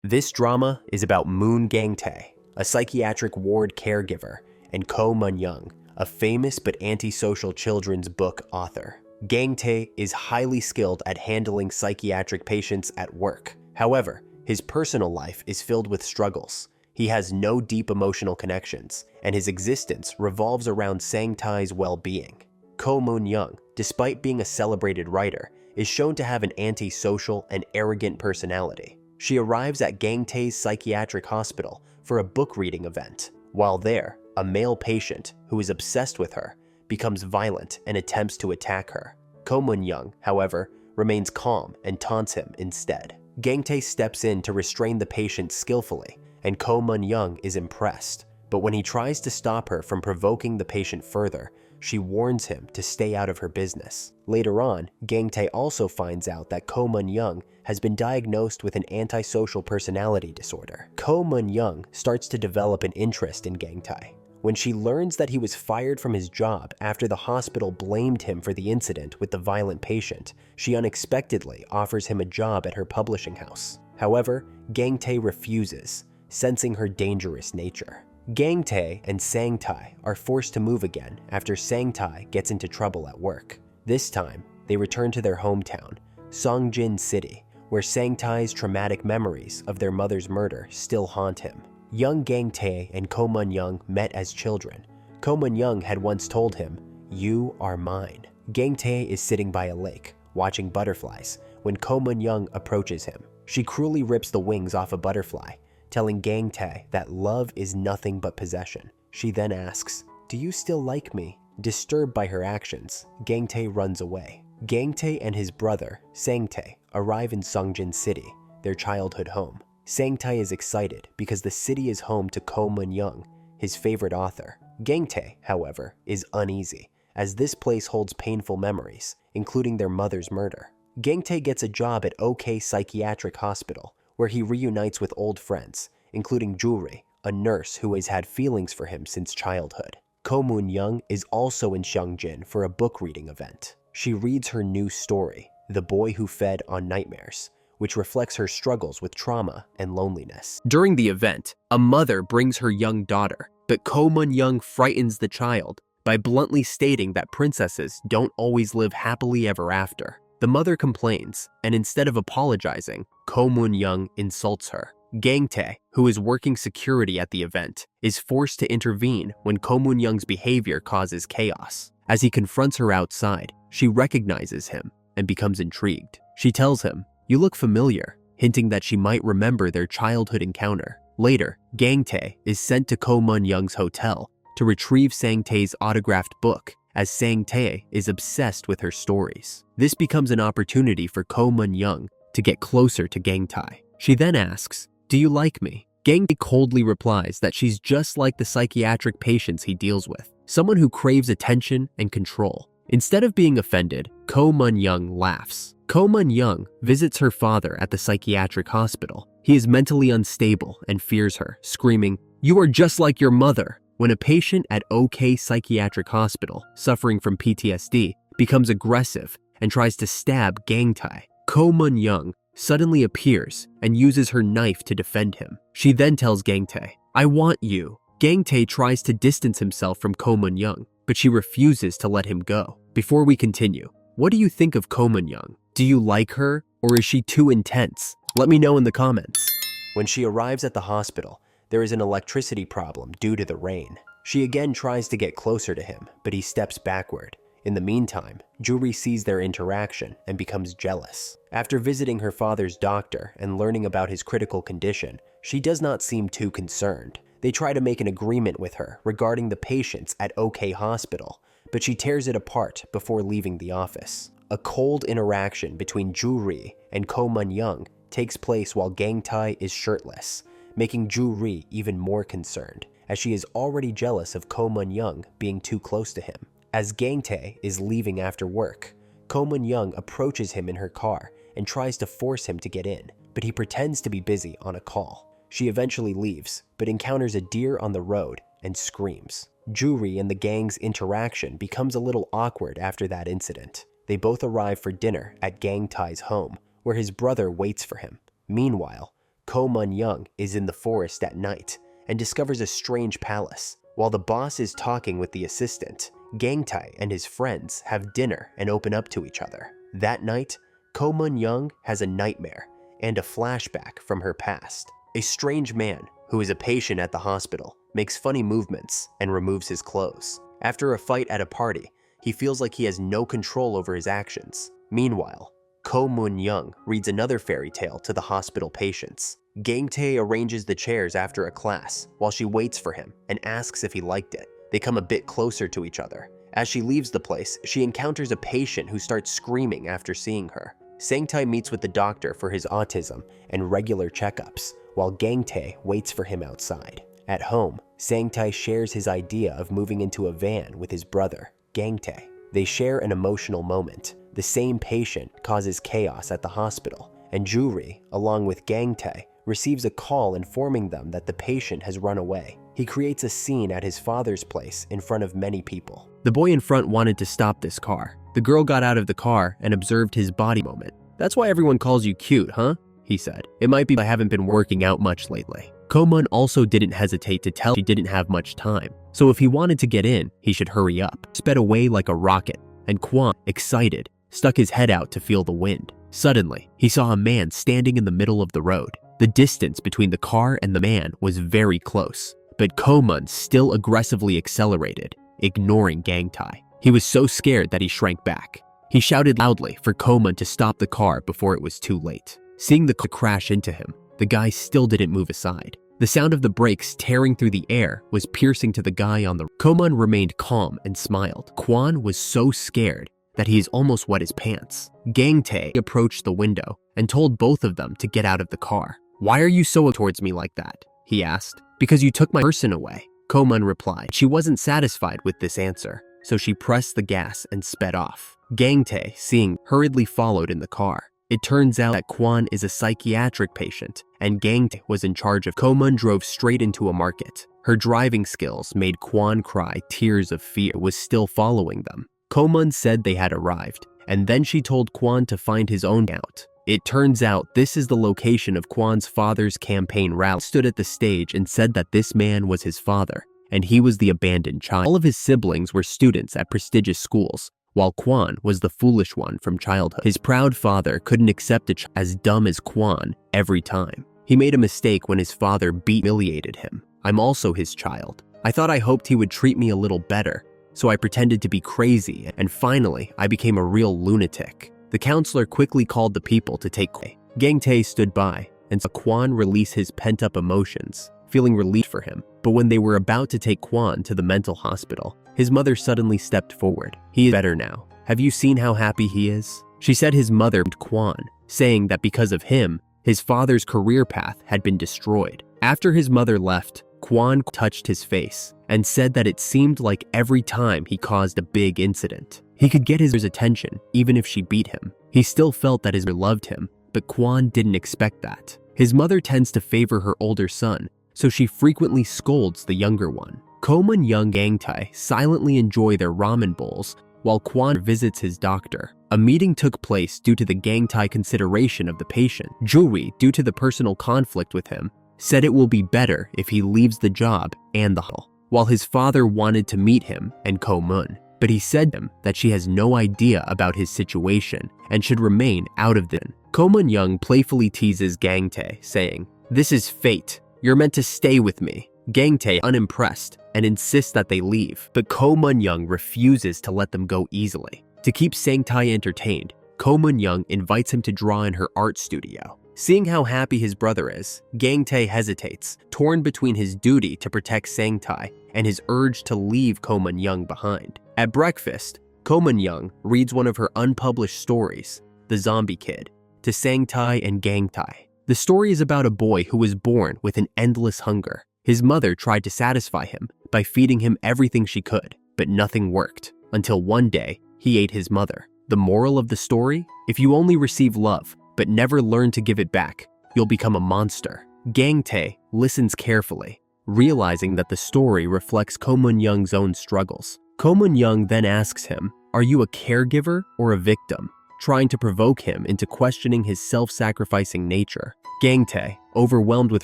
This drama is about Moon Gang-tae, a psychiatric ward caregiver, and Ko Mun-young, a famous but antisocial children's book author. Gang-tae is highly skilled at handling psychiatric patients at work. However, his personal life is filled with struggles. He has no deep emotional connections, and his existence revolves around Sang-tae's well-being. Ko Mun-young, despite being a celebrated writer, is shown to have an antisocial and arrogant personality. She arrives at Gang-tae's psychiatric hospital for a book reading event. While there, a male patient who is obsessed with her becomes violent and attempts to attack her. Ko Mun-young, however, remains calm and taunts him instead. Gang-tae steps in to restrain the patient skillfully, and Ko Mun-young is impressed. But when he tries to stop her from provoking the patient further, she warns him to stay out of her business. Later on, Gang-tae also finds out that Ko Mun-young has been diagnosed with an antisocial personality disorder. Ko Mun-young starts to develop an interest in Gang-tae. When she learns that he was fired from his job after the hospital blamed him for the incident with the violent patient, she unexpectedly offers him a job at her publishing house. However, Gang-tae refuses, sensing her dangerous nature. Gang-tae and Sang-tae are forced to move again after Sang-tae gets into trouble at work. This time, they return to their hometown, Songjin City, where Sang-tae's traumatic memories of their mother's murder still haunt him. Young Gang-tae and Ko Mun-young met as children. Ko Mun-young had once told him, "You are mine." Gang-tae is sitting by a lake, watching butterflies, when Ko Mun-young approaches him. She cruelly rips the wings off a butterfly, telling Gang-tae that love is nothing but possession. She then asks, "Do you still like me?" Disturbed by her actions, Gang-tae runs away. Gang-tae and his brother, Sang-tae, arrive in Songjin City, their childhood home. Sang-tae is excited because the city is home to Ko Mun-young, his favorite author. Gang-tae, however, is uneasy, as this place holds painful memories, including their mother's murder. Gang-tae gets a job at OK Psychiatric Hospital, where he reunites with old friends, including Juri, a nurse who has had feelings for him since childhood. Ko Mun-young is also in Songjin for a book reading event. She reads her new story, The Boy Who Fed on Nightmares, which reflects her struggles with trauma and loneliness. During the event, a mother brings her young daughter, but Ko Mun-young frightens the child by bluntly stating that princesses don't always live happily ever after. The mother complains, and instead of apologizing, Ko Mun-young insults her. Gang-tae, who is working security at the event, is forced to intervene when Ko Mun-young's behavior causes chaos. As he confronts her outside, she recognizes him and becomes intrigued. She tells him, "You look familiar," hinting that she might remember their childhood encounter. Later, Gang-tae is sent to Ko Mun-young's hotel to retrieve Sang-tae's autographed book, as Sang-tae is obsessed with her stories. This becomes an opportunity for Ko Mun-young to get closer to Gang-tae. She then asks, "Do you like me?" Gang-tae coldly replies that she's just like the psychiatric patients he deals with, someone who craves attention and control. Instead of being offended, Ko Mun-young laughs. Ko Mun-young visits her father at the psychiatric hospital. He is mentally unstable and fears her, screaming, "You are just like your mother." When a patient at OK Psychiatric Hospital, suffering from PTSD, becomes aggressive and tries to stab Gang-tae, Ko Mun-young suddenly appears and uses her knife to defend him. She then tells Gang-tae, "I want you." Gang-tae tries to distance himself from Ko Mun-young, but she refuses to let him go. Before we continue, what do you think of Ko Mun-young? Do you like her, or is she too intense? Let me know in the comments. When she arrives at the hospital, there is an electricity problem due to the rain. She again tries to get closer to him, but he steps backward. In the meantime, Juri sees their interaction and becomes jealous. After visiting her father's doctor and learning about his critical condition, she does not seem too concerned. They try to make an agreement with her regarding the patients at OK Hospital, but she tears it apart before leaving the office. A cold interaction between Juri and Ko Mun-young takes place while Gang-tae is shirtless, making Juri even more concerned, as she is already jealous of Ko Mun-young being too close to him. As Gang-tae is leaving after work, Ko Mun-young approaches him in her car and tries to force him to get in, but he pretends to be busy on a call. She eventually leaves, but encounters a deer on the road and screams. Juri and the gang's interaction becomes a little awkward after that incident. They both arrive for dinner at Gang-tae's home, where his brother waits for him. Meanwhile, Ko Mun-young is in the forest at night and discovers a strange palace. While the boss is talking with the assistant, Gang-tae and his friends have dinner and open up to each other. That night, Ko Mun-young has a nightmare and a flashback from her past. A strange man, who is a patient at the hospital, makes funny movements and removes his clothes. After a fight at a party, he feels like he has no control over his actions. Meanwhile, Ko Mun-young reads another fairy tale to the hospital patients. Gang-tae arranges the chairs after a class while she waits for him and asks if he liked it. They come a bit closer to each other. As she leaves the place, she encounters a patient who starts screaming after seeing her. Sang-tae meets with the doctor for his autism and regular checkups, while Gang-tae waits for him outside. At home, Sang-tae shares his idea of moving into a van with his brother, Gang-tae. They share an emotional moment. The same patient causes chaos at the hospital, and Juri, along with Gang-tae, receives a call informing them that the patient has run away. He creates a scene at his father's place in front of many people. The boy in front wanted to stop this car. The girl got out of the car and observed his body movement. "That's why everyone calls you cute, huh?" he said. "It might be I haven't been working out much lately." Ko Mun also didn't hesitate to tell she didn't have much time, so if he wanted to get in, he should hurry up. Sped away like a rocket, and Kwon, excited, stuck his head out to feel the wind. Suddenly, he saw a man standing in the middle of the road. The distance between the car and the man was very close, but Ko Mun still aggressively accelerated, ignoring Gang-tae. He was so scared that he shrank back. He shouted loudly for Ko Mun to stop the car before it was too late. Seeing the car crash into him, the guy still didn't move aside. The sound of the brakes tearing through the air was piercing to the guy on the road. Ko Mun remained calm and smiled. Kwon was so scared that he almost wet his pants. Gang-tae approached the window and told both of them to get out of the car. "Why are you so towards me like that?" he asked. "Because you took my person away," Ko Mun replied. She wasn't satisfied with this answer, so she pressed the gas and sped off. Gang-tae, seeing, hurriedly followed in the car. It turns out that Kwon is a psychiatric patient, and Gang-tae was in charge of. Ko Mun drove straight into a market. Her driving skills made Kwon cry tears of fear. Was still following them. Ko Mun said they had arrived, and then she told Kwon to find his own out. It turns out this is the location of Kwon's father's campaign rally. He stood at the stage and said that this man was his father, and he was the abandoned child. All of his siblings were students at prestigious schools, while Kwon was the foolish one from childhood. His proud father couldn't accept a child as dumb as Kwon every time. He made a mistake when his father humiliated him. "I'm also his child. I thought I hoped he would treat me a little better, so I pretended to be crazy, and finally, I became a real lunatic." The counselor quickly called the people to take Kwon. Gang-tae stood by and saw Kwon release his pent-up emotions, feeling relief for him. But when they were about to take Kwon to the mental hospital, his mother suddenly stepped forward. "He is better now. Have you seen how happy he is?" She said his mother blamed Kwon, saying that because of him, his father's career path had been destroyed. After his mother left, Kwon touched his face and said that it seemed like every time he caused a big incident, he could get his mother's attention even if she beat him. He still felt that his mother loved him, but Kwon didn't expect that. His mother tends to favor her older son, so she frequently scolds the younger one. Ko Mun-young and Gang-tae silently enjoy their ramen bowls while Kwon visits his doctor. A meeting took place due to the Gang-tae consideration of the patient. Juri, due to the personal conflict with him, said it will be better if he leaves the job and the hospital, while his father wanted to meet him and Ko Mun. But he said to him that she has no idea about his situation and should remain out of the. Ko Mun-young playfully teases Gang-tae, saying, "This is fate. You're meant to stay with me." Gang-tae unimpressed and insists that they leave, but Ko Mun-young refuses to let them go easily. To keep Sang-tae entertained, Ko Mun-young invites him to draw in her art studio. Seeing how happy his brother is, Gang-tae hesitates, torn between his duty to protect Sang-tae and his urge to leave Ko Mun-young behind. At breakfast, Ko Mun-young reads one of her unpublished stories, The Zombie Kid, to Sang-tae and Gang-tae. The story is about a boy who was born with an endless hunger. His mother tried to satisfy him by feeding him everything she could, but nothing worked, until one day, he ate his mother. The moral of the story? If you only receive love, but never learn to give it back, you'll become a monster. Gang-tae listens carefully, realizing that the story reflects Ko Mun-young's own struggles. Ko Mun-young then asks him, "Are you a caregiver or a victim?" trying to provoke him into questioning his self-sacrificing nature. Gang-tae, overwhelmed with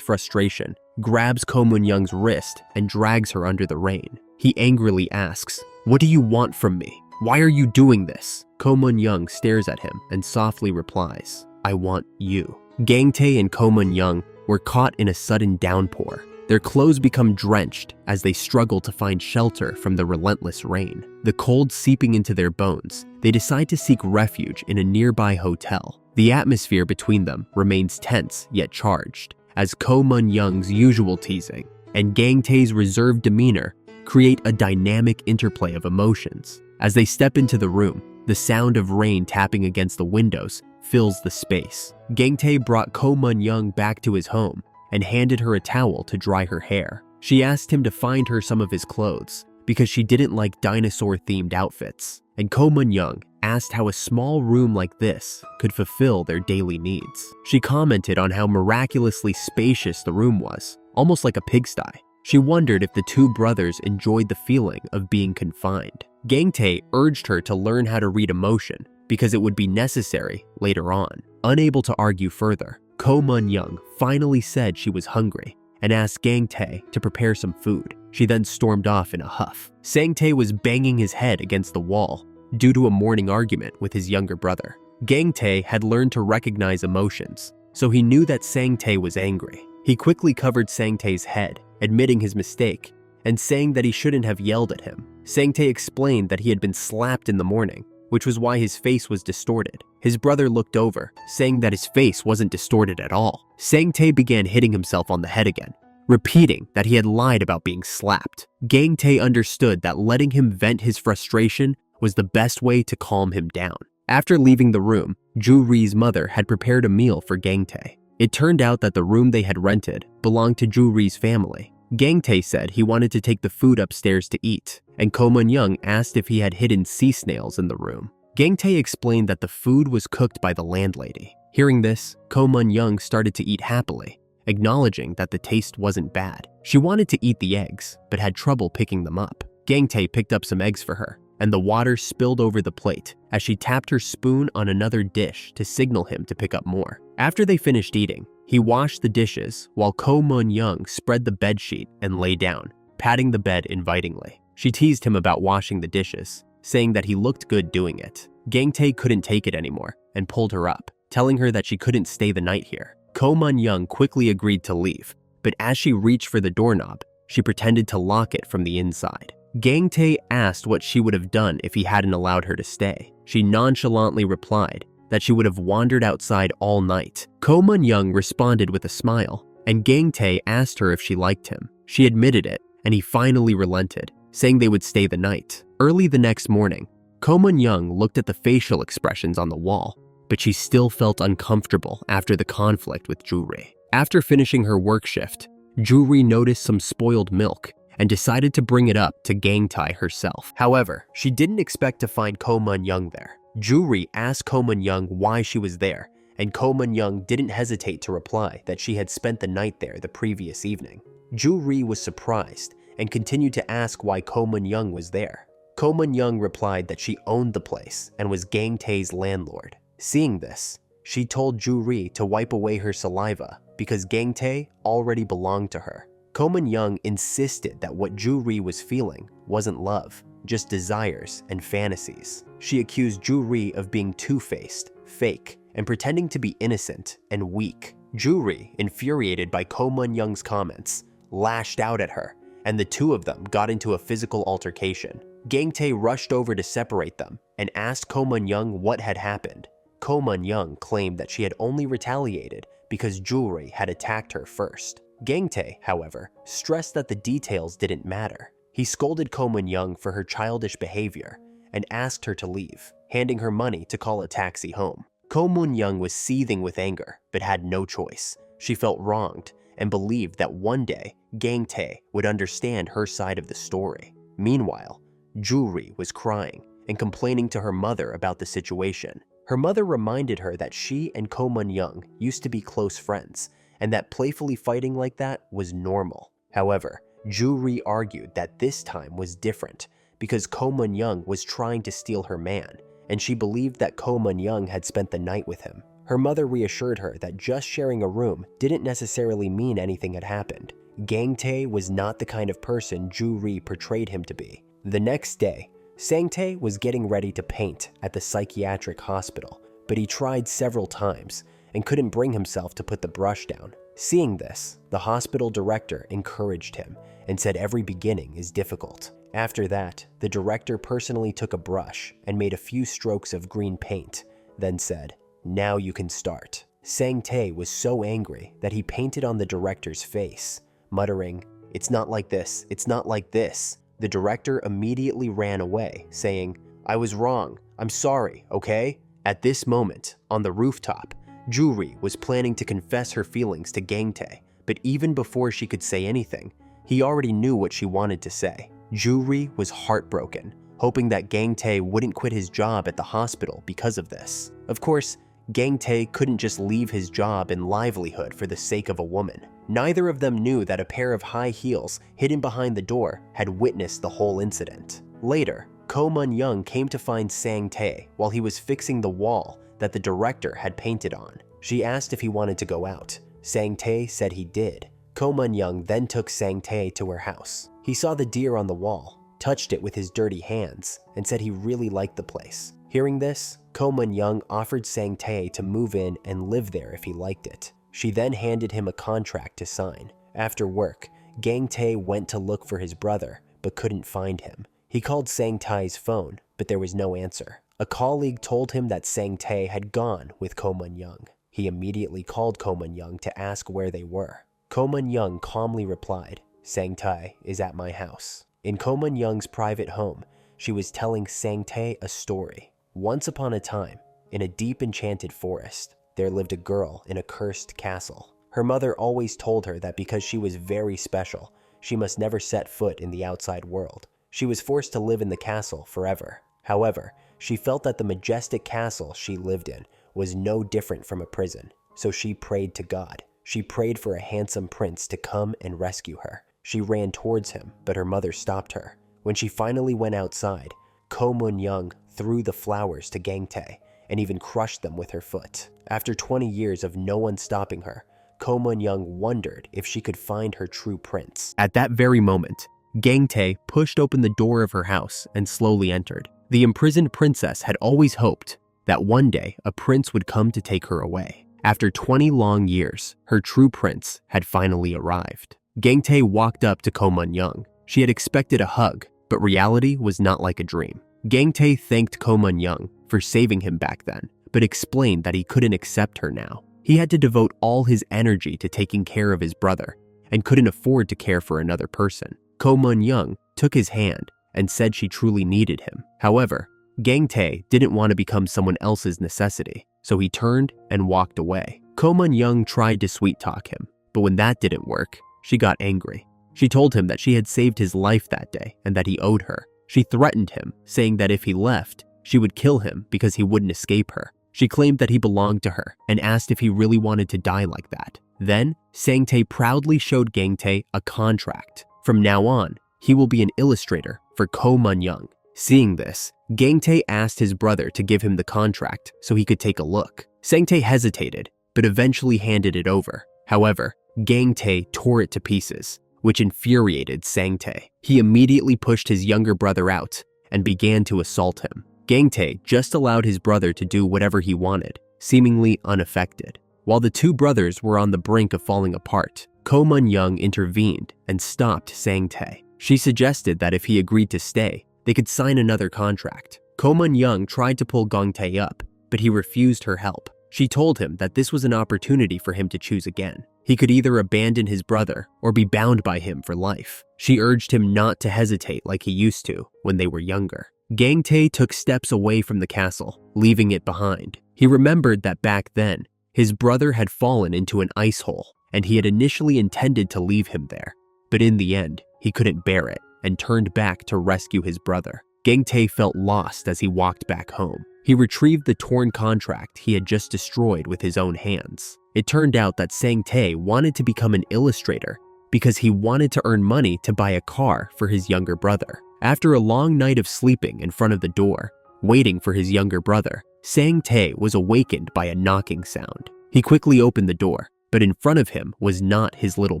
frustration, grabs Ko Mun-young's wrist and drags her under the rain. He angrily asks, "What do you want from me? Why are you doing this?" Ko Mun-young stares at him and softly replies, "I want you." Gang-tae and Ko Mun-young were caught in a sudden downpour. Their clothes become drenched as they struggle to find shelter from the relentless rain. The cold seeping into their bones, they decide to seek refuge in a nearby hotel. The atmosphere between them remains tense yet charged, as Ko Mun-young's usual teasing and Gang-tae's reserved demeanor create a dynamic interplay of emotions. As they step into the room, the sound of rain tapping against the windows fills the space. Gang-tae brought Ko Mun-young back to his home and handed her a towel to dry her hair. She asked him to find her some of his clothes because she didn't like dinosaur-themed outfits. And Ko Mun-young asked how a small room like this could fulfill their daily needs. She commented on how miraculously spacious the room was, almost like a pigsty. She wondered if the two brothers enjoyed the feeling of being confined. Gang-tae urged her to learn how to read emotion because it would be necessary later on. Unable to argue further, Ko Mun-young finally said she was hungry and asked Gang-tae to prepare some food. She then stormed off in a huff. Sang-tae was banging his head against the wall due to a morning argument with his younger brother. Gang-tae had learned to recognize emotions, so he knew that Sang-tae was angry. He quickly covered Sang-tae's head, admitting his mistake and saying that he shouldn't have yelled at him. Sang-tae explained that he had been slapped in the morning, which was why his face was distorted. His brother looked over, saying that his face wasn't distorted at all. Sang-tae began hitting himself on the head again, repeating that he had lied about being slapped. Gang-tae understood that letting him vent his frustration was the best way to calm him down. After leaving the room, Ju-ri's mother had prepared a meal for Gang-tae. It turned out that the room they had rented belonged to Ju-ri's family. Gang-tae said he wanted to take the food upstairs to eat, and Ko Mun-young asked if he had hidden sea snails in the room. Gang-tae explained that the food was cooked by the landlady. Hearing this, Ko Mun-young started to eat happily, acknowledging that the taste wasn't bad. She wanted to eat the eggs, but had trouble picking them up. Gang-tae picked up some eggs for her, and the water spilled over the plate as she tapped her spoon on another dish to signal him to pick up more. After they finished eating, he washed the dishes while Ko Mun-young spread the bedsheet and lay down, patting the bed invitingly. She teased him about washing the dishes, saying that he looked good doing it. Gang-tae couldn't take it anymore and pulled her up, telling her that she couldn't stay the night here. Ko Mun-young quickly agreed to leave, but as she reached for the doorknob, she pretended to lock it from the inside. Gang-tae asked what she would have done if he hadn't allowed her to stay. She nonchalantly replied that she would have wandered outside all night. Ko Mun-young responded with a smile, and Gang-tae asked her if she liked him. She admitted it, and he finally relented, saying they would stay the night. Early the next morning, Ko Mun-young looked at the facial expressions on the wall, but she still felt uncomfortable after the conflict with Ju-ri. After finishing her work shift, Ju-ri noticed some spoiled milk and decided to bring it up to Gang-tae herself. However, she didn't expect to find Ko Mun-young there. Ju-ri asked Ko Mun-young why she was there, and Ko Mun-young didn't hesitate to reply that she had spent the night there the previous evening. Ju-ri was surprised and continued to ask why Ko Mun-young was there. Ko Mun-young replied that she owned the place and was Gang-tae's landlord. Seeing this, she told Ju-ri to wipe away her saliva because Gang-tae already belonged to her. Ko Mun-young insisted that what Ju-ri was feeling wasn't love, just desires and fantasies. She accused Ju-ri of being two-faced, fake, and pretending to be innocent and weak. Ju-ri, infuriated by Ko Mun-young's comments, lashed out at her, and the two of them got into a physical altercation. Gang-tae rushed over to separate them and asked Ko Mun-young what had happened. Ko Mun-young claimed that she had only retaliated because Ju-ri had attacked her first. Gang-tae, however, stressed that the details didn't matter. He scolded Ko Mun-young for her childish behavior and asked her to leave, handing her money to call a taxi home. Ko Mun-young was seething with anger, but had no choice. She felt wronged and believed that one day Gang-tae would understand her side of the story. Meanwhile, Ju-ri was crying and complaining to her mother about the situation. Her mother reminded her that she and Ko Mun-young used to be close friends, and that playfully fighting like that was normal. However, Ju-ri argued that this time was different because Ko Mun-young was trying to steal her man, and she believed that Ko Mun-young had spent the night with him. Her mother reassured her that just sharing a room didn't necessarily mean anything had happened. Gang-tae was not the kind of person Ju-ri portrayed him to be. The next day, Sang-tae was getting ready to paint at the psychiatric hospital, but he tried several times and couldn't bring himself to put the brush down. Seeing this, the hospital director encouraged him and said every beginning is difficult. After that, the director personally took a brush and made a few strokes of green paint, then said, "Now you can start." Sang-tae was so angry that he painted on the director's face, muttering, "It's not like this, it's not like this." The director immediately ran away, saying, "I was wrong, I'm sorry, okay?" At this moment, on the rooftop, Ju-ri was planning to confess her feelings to Gang-tae, but even before she could say anything, he already knew what she wanted to say. Ju-ri was heartbroken, hoping that Gang-tae wouldn't quit his job at the hospital because of this. Of course, Gang-tae couldn't just leave his job and livelihood for the sake of a woman. Neither of them knew that a pair of high heels hidden behind the door had witnessed the whole incident. Later, Ko Mun-young came to find Sang-tae while he was fixing the wall that the director had painted on. She asked if he wanted to go out. Sang-tae said he did. Ko Mun-young then took Sang-tae to her house. He saw the deer on the wall, touched it with his dirty hands, and said he really liked the place. Hearing this, Ko Mun-young offered Sang-tae to move in and live there if he liked it. She then handed him a contract to sign. After work, Gang-tae went to look for his brother, but couldn't find him. He called Sang-tae's phone, but there was no answer. A colleague told him that Sang-tae had gone with Ko Mun-young. He immediately called Ko Mun-young to ask where they were. Ko Mun-young calmly replied, "Sang-tae is at my house." In Ko Mun-young's private home, she was telling Sang-tae a story. Once upon a time, in a deep enchanted forest, there lived a girl in a cursed castle. Her mother always told her that because she was very special, she must never set foot in the outside world. She was forced to live in the castle forever. However, she felt that the majestic castle she lived in was no different from a prison, so she prayed to God. She prayed for a handsome prince to come and rescue her. She ran towards him, but her mother stopped her. When she finally went outside, Ko Mun-young threw the flowers to Gang-tae and even crushed them with her foot. After 20 years of no one stopping her, Ko Mun-young wondered if she could find her true prince. At that very moment, Gang-tae pushed open the door of her house and slowly entered. The imprisoned princess had always hoped that one day a prince would come to take her away. After 20 long years, her true prince had finally arrived. Gang-tae walked up to Ko Mun-young. She had expected a hug, but reality was not like a dream. Gang-tae thanked Ko Mun-young for saving him back then, but explained that he couldn't accept her now. He had to devote all his energy to taking care of his brother and couldn't afford to care for another person. Ko Mun-young took his hand and said she truly needed him. However, Gang-tae didn't want to become someone else's necessity, so he turned and walked away. Ko Mun-young tried to sweet-talk him, but when that didn't work, she got angry. She told him that she had saved his life that day and that he owed her. She threatened him, saying that if he left, she would kill him because he wouldn't escape her. She claimed that he belonged to her and asked if he really wanted to die like that. Then, Sang-tae proudly showed Gang-tae a contract. From now on, he will be an illustrator for Ko Mun-young. Seeing this, Gang-tae asked his brother to give him the contract so he could take a look. Sang-tae hesitated, but eventually handed it over. However, Gang-tae tore it to pieces, which infuriated Sang-tae. He immediately pushed his younger brother out and began to assault him. Gang-tae just allowed his brother to do whatever he wanted, seemingly unaffected. While the two brothers were on the brink of falling apart, Ko Mun-young intervened and stopped Sang-tae. She suggested that if he agreed to stay, they could sign another contract. Ko Mun-young tried to pull Gang-tae up, but he refused her help. She told him that this was an opportunity for him to choose again. He could either abandon his brother or be bound by him for life. She urged him not to hesitate like he used to when they were younger. Gang-tae took steps away from the castle, leaving it behind. He remembered that back then, his brother had fallen into an ice hole, and he had initially intended to leave him there. But in the end, he couldn't bear it and turned back to rescue his brother. Gang-tae felt lost as he walked back home. He retrieved the torn contract he had just destroyed with his own hands. It turned out that Sang-tae wanted to become an illustrator because he wanted to earn money to buy a car for his younger brother. After a long night of sleeping in front of the door, waiting for his younger brother, Sang-tae was awakened by a knocking sound. He quickly opened the door, but in front of him was not his little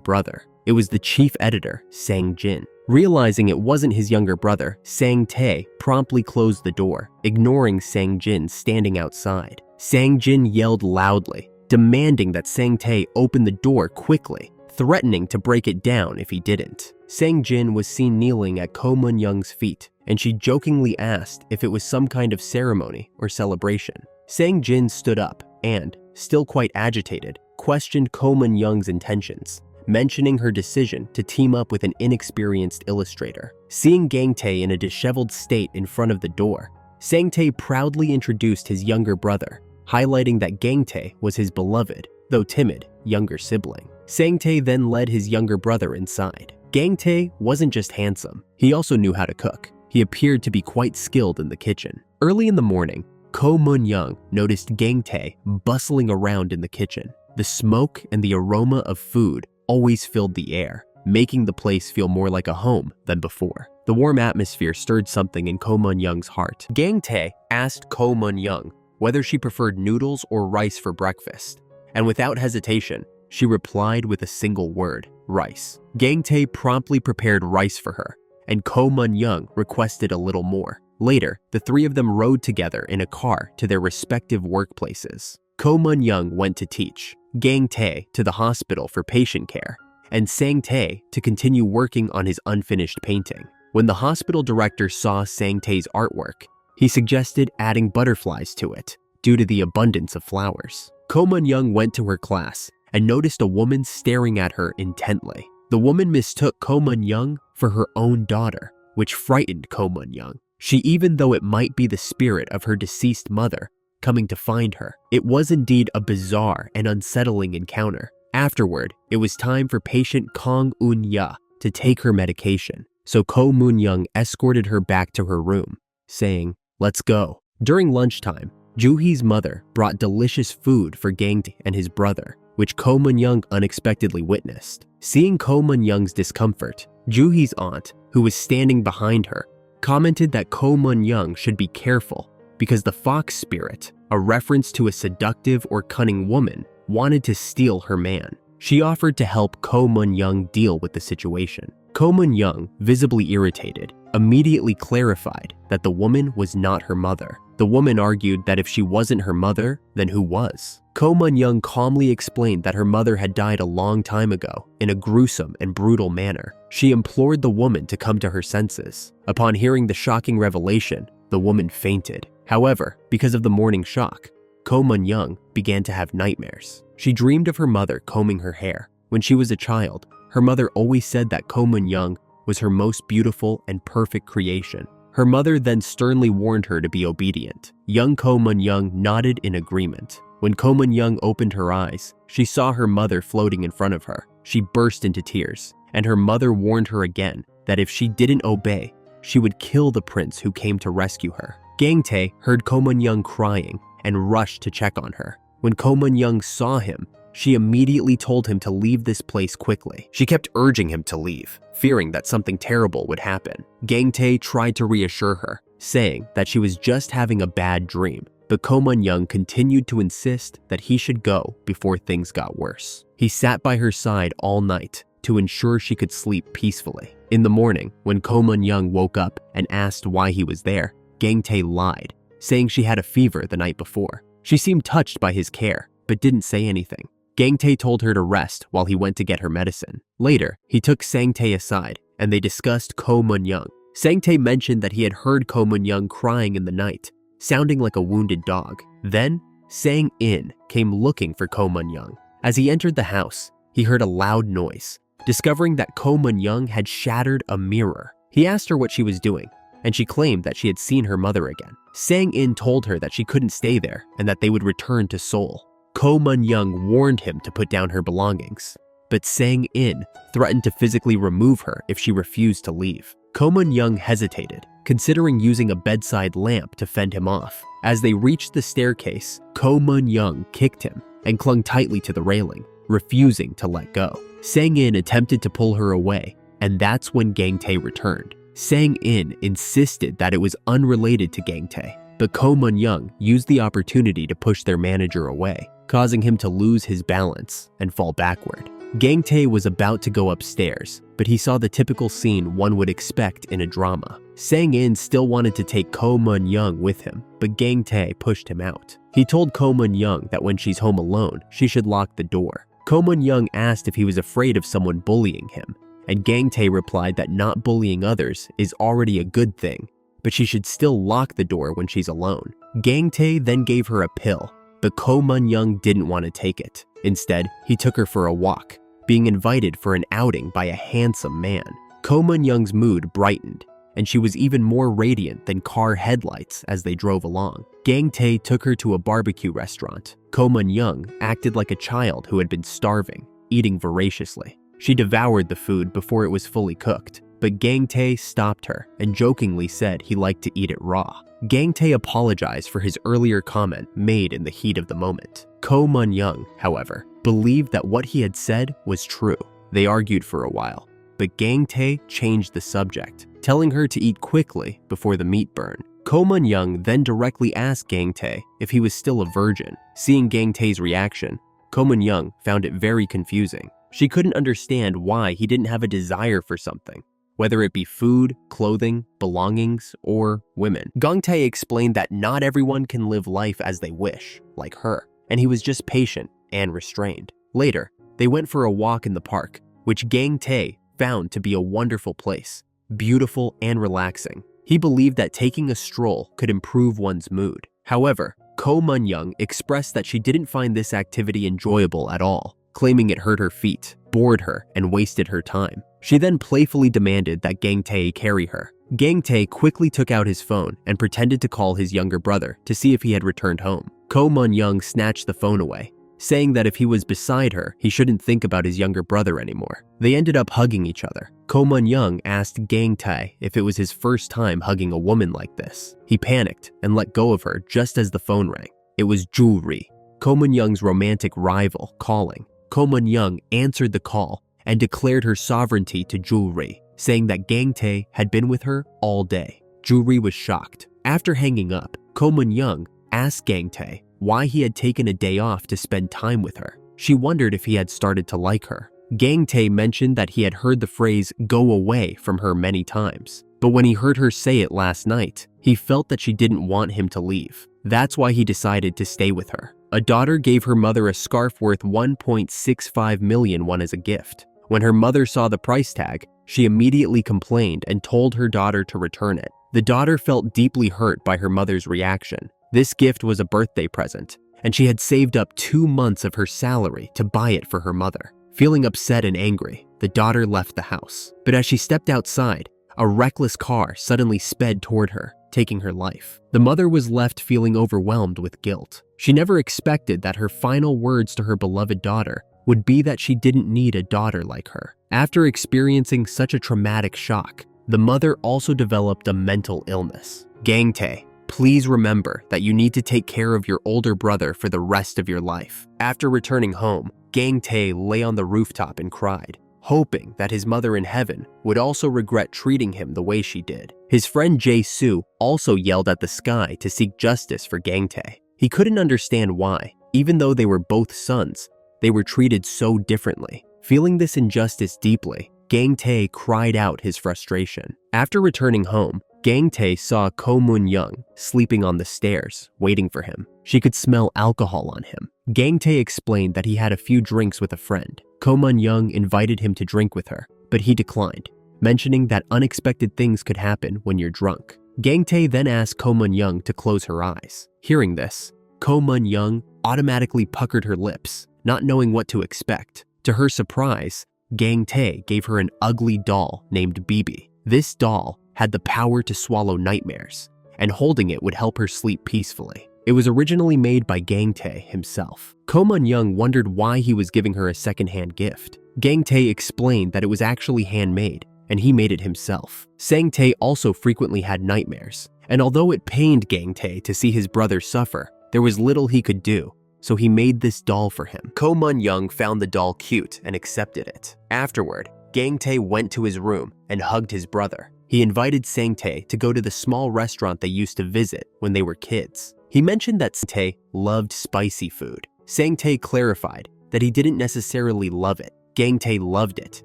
brother. It was the chief editor, Sang-jin. Realizing it wasn't his younger brother, Sang-tae promptly closed the door, ignoring Sang-jin standing outside. Sang-jin yelled loudly, demanding that Sang-tae open the door quickly, threatening to break it down if he didn't. Sang-jin was seen kneeling at Ko Mun-young's feet, and she jokingly asked if it was some kind of ceremony or celebration. Sang-jin stood up and, still quite agitated, questioned Ko Mun-young's intentions, mentioning her decision to team up with an inexperienced illustrator. Seeing Gang-tae in a disheveled state in front of the door, Sang-tae proudly introduced his younger brother, highlighting that Gang-tae was his beloved, though timid, younger sibling. Sang-tae then led his younger brother inside. Gang-tae wasn't just handsome, he also knew how to cook. He appeared to be quite skilled in the kitchen. Early in the morning, Ko Mun-young noticed Gang-tae bustling around in the kitchen. The smoke and the aroma of food always filled the air, making the place feel more like a home than before. The warm atmosphere stirred something in Ko Mun-young's heart. Gang-tae asked Ko Mun-young whether she preferred noodles or rice for breakfast, and without hesitation, she replied with a single word, rice. Gang-tae promptly prepared rice for her, and Ko Mun-young requested a little more. Later, the three of them rode together in a car to their respective workplaces. Ko Mun-young went to teach, Gang-tae to the hospital for patient care, and Sang-tae to continue working on his unfinished painting. When the hospital director saw Sang-tae's artwork, he suggested adding butterflies to it due to the abundance of flowers. Ko Mun-young went to her class and noticed a woman staring at her intently. The woman mistook Ko Mun-young for her own daughter, which frightened Ko Mun-young. She even thought it might be the spirit of her deceased mother coming to find her. It was indeed a bizarre and unsettling encounter. Afterward, it was time for patient Kang Un-ya to take her medication, so Ko Mun-young escorted her back to her room, saying, "Let's go." During lunchtime, Joo-hee's mother brought delicious food for Gang-tae and his brother, which Ko Mun-young unexpectedly witnessed. Seeing Ko Mun-young's discomfort, Joo-hee's aunt, who was standing behind her, commented that Ko Mun-young should be careful because the fox spirit, a reference to a seductive or cunning woman, wanted to steal her man. She offered to help Ko Mun-young deal with the situation. Ko Mun-young, visibly irritated, immediately clarified that the woman was not her mother. The woman argued that if she wasn't her mother, then who was? Ko Mun-young calmly explained that her mother had died a long time ago in a gruesome and brutal manner. She implored the woman to come to her senses. Upon hearing the shocking revelation, the woman fainted. However, because of the morning shock, Ko Mun-young began to have nightmares. She dreamed of her mother combing her hair. When she was a child, her mother always said that Ko Mun-young was her most beautiful and perfect creation. Her mother then sternly warned her to be obedient. Young Ko Mun-young nodded in agreement. When Ko Mun-young opened her eyes, she saw her mother floating in front of her. She burst into tears, and her mother warned her again that if she didn't obey, she would kill the prince who came to rescue her. Gang-tae heard Ko Mun-young crying and rushed to check on her. When Ko Mun-young saw him, she immediately told him to leave this place quickly. She kept urging him to leave, fearing that something terrible would happen. Gang-tae tried to reassure her, saying that she was just having a bad dream, but Ko Mun-young continued to insist that he should go before things got worse. He sat by her side all night to ensure she could sleep peacefully. In the morning, when Ko Mun-young woke up and asked why he was there, Gang-tae lied, saying she had a fever the night before. She seemed touched by his care, but didn't say anything. Gang-tae told her to rest while he went to get her medicine. Later, he took Sang-tae aside, and they discussed Ko Mun-young. Sang-tae mentioned that he had heard Ko Mun-young crying in the night, sounding like a wounded dog. Then, Sang-in came looking for Ko Mun-young. As he entered the house, he heard a loud noise, discovering that Ko Mun-young had shattered a mirror. He asked her what she was doing, and she claimed that she had seen her mother again. Sang-in told her that she couldn't stay there and that they would return to Seoul. Ko Mun-young warned him to put down her belongings, but Sang-in threatened to physically remove her if she refused to leave. Ko Mun-young hesitated, considering using a bedside lamp to fend him off. As they reached the staircase, Ko Mun-young kicked him and clung tightly to the railing, refusing to let go. Sang-in attempted to pull her away, and that's when Gang-tae returned. Sang-in insisted that it was unrelated to Gang-tae. but Ko Mun-young used the opportunity to push their manager away, causing him to lose his balance and fall backward. Gang-tae was about to go upstairs, but he saw the typical scene one would expect in a drama. Sang-in still wanted to take Ko Mun-young with him, but Gang-tae pushed him out. He told Ko Mun-young that when she's home alone, she should lock the door. Ko Mun-young asked if he was afraid of someone bullying him, and Gang-tae replied that not bullying others is already a good thing, but she should still lock the door when she's alone. Gang-tae then gave her a pill, but Ko Mun-young didn't want to take it. Instead, he took her for a walk, being invited for an outing by a handsome man. Ko Mun-young's mood brightened, and she was even more radiant than car headlights as they drove along. Gang-tae took her to a barbecue restaurant. Ko Mun-young acted like a child who had been starving, eating voraciously. She devoured the food before it was fully cooked, but Gang-tae stopped her and jokingly said he liked to eat it raw. Gang-tae apologized for his earlier comment made in the heat of the moment. Ko Mun-young, however, believed that what he had said was true. They argued for a while, but Gang-tae changed the subject, telling her to eat quickly before the meat burned. Ko Mun-young then directly asked Gang-tae if he was still a virgin. Seeing Gang-tae's reaction, Ko Mun-young found it very confusing. She couldn't understand why he didn't have a desire for something, whether it be food, clothing, belongings, or women. Gang-tae explained that not everyone can live life as they wish, like her, and he was just patient and restrained. Later, they went for a walk in the park, which Gang-tae found to be a wonderful place, beautiful and relaxing. He believed that taking a stroll could improve one's mood. However, Ko Mun-young expressed that she didn't find this activity enjoyable at all, claiming it hurt her feet, bored her, and wasted her time. She then playfully demanded that Gang-tae carry her. Gang-tae quickly took out his phone and pretended to call his younger brother to see if he had returned home. Ko Mun-young snatched the phone away, saying that if he was beside her, he shouldn't think about his younger brother anymore. They ended up hugging each other. Ko Mun-young asked Gang-tae if it was his first time hugging a woman like this. He panicked and let go of her just as the phone rang. It was Joo-ri, Ko Mun-young's romantic rival, calling. Ko Mun-young answered the call and declared her sovereignty to Joo-ri, saying that Gang-tae had been with her all day. Joo-ri was shocked. After hanging up, Ko Mun-young asked Gang-tae why he had taken a day off to spend time with her. She wondered if he had started to like her. Gang-tae mentioned that he had heard the phrase "go away" from her many times, but when he heard her say it last night, he felt that she didn't want him to leave. That's why he decided to stay with her. A daughter gave her mother a scarf worth 1.65 million won as a gift. When her mother saw the price tag, she immediately complained and told her daughter to return it. The daughter felt deeply hurt by her mother's reaction. This gift was a birthday present, and she had saved up 2 months of her salary to buy it for her mother. Feeling upset and angry, the daughter left the house. But as she stepped outside, a reckless car suddenly sped toward her, taking her life. The mother was left feeling overwhelmed with guilt. She never expected that her final words to her beloved daughter would be that she didn't need a daughter like her. After experiencing such a traumatic shock, the mother also developed a mental illness. Gang-tae, please remember that you need to take care of your older brother for the rest of your life. After returning home, Gang-tae lay on the rooftop and cried, hoping that his mother in heaven would also regret treating him the way she did. His friend Jae-soo also yelled at the sky to seek justice for Gang-tae. He couldn't understand why, even though they were both sons, they were treated so differently. Feeling this injustice deeply, Gang-tae cried out his frustration. After returning home, Gang-tae saw Ko Mun-young sleeping on the stairs, waiting for him. She could smell alcohol on him. Gang-tae explained that he had a few drinks with a friend. Ko Mun-young invited him to drink with her, but he declined, mentioning that unexpected things could happen when you're drunk. Gang-tae then asked Ko Mun-young to close her eyes. Hearing this, Ko Mun-young automatically puckered her lips, not knowing what to expect. To her surprise, Gang-tae gave her an ugly doll named Bibi. This doll had the power to swallow nightmares, and holding it would help her sleep peacefully. It was originally made by Gang-tae himself. Ko Mun-young wondered why he was giving her a secondhand gift. Gang-tae explained that it was actually handmade, and he made it himself. Sang-tae also frequently had nightmares, and although it pained Gang-tae to see his brother suffer, there was little he could do, so he made this doll for him. Ko Mun-young found the doll cute and accepted it. Afterward, Gang-tae went to his room and hugged his brother. he invited Sang-tae to go to the small restaurant they used to visit when they were kids. He mentioned that Sang-tae loved spicy food. Sang-tae clarified that he didn't necessarily love it. Gang-tae loved it,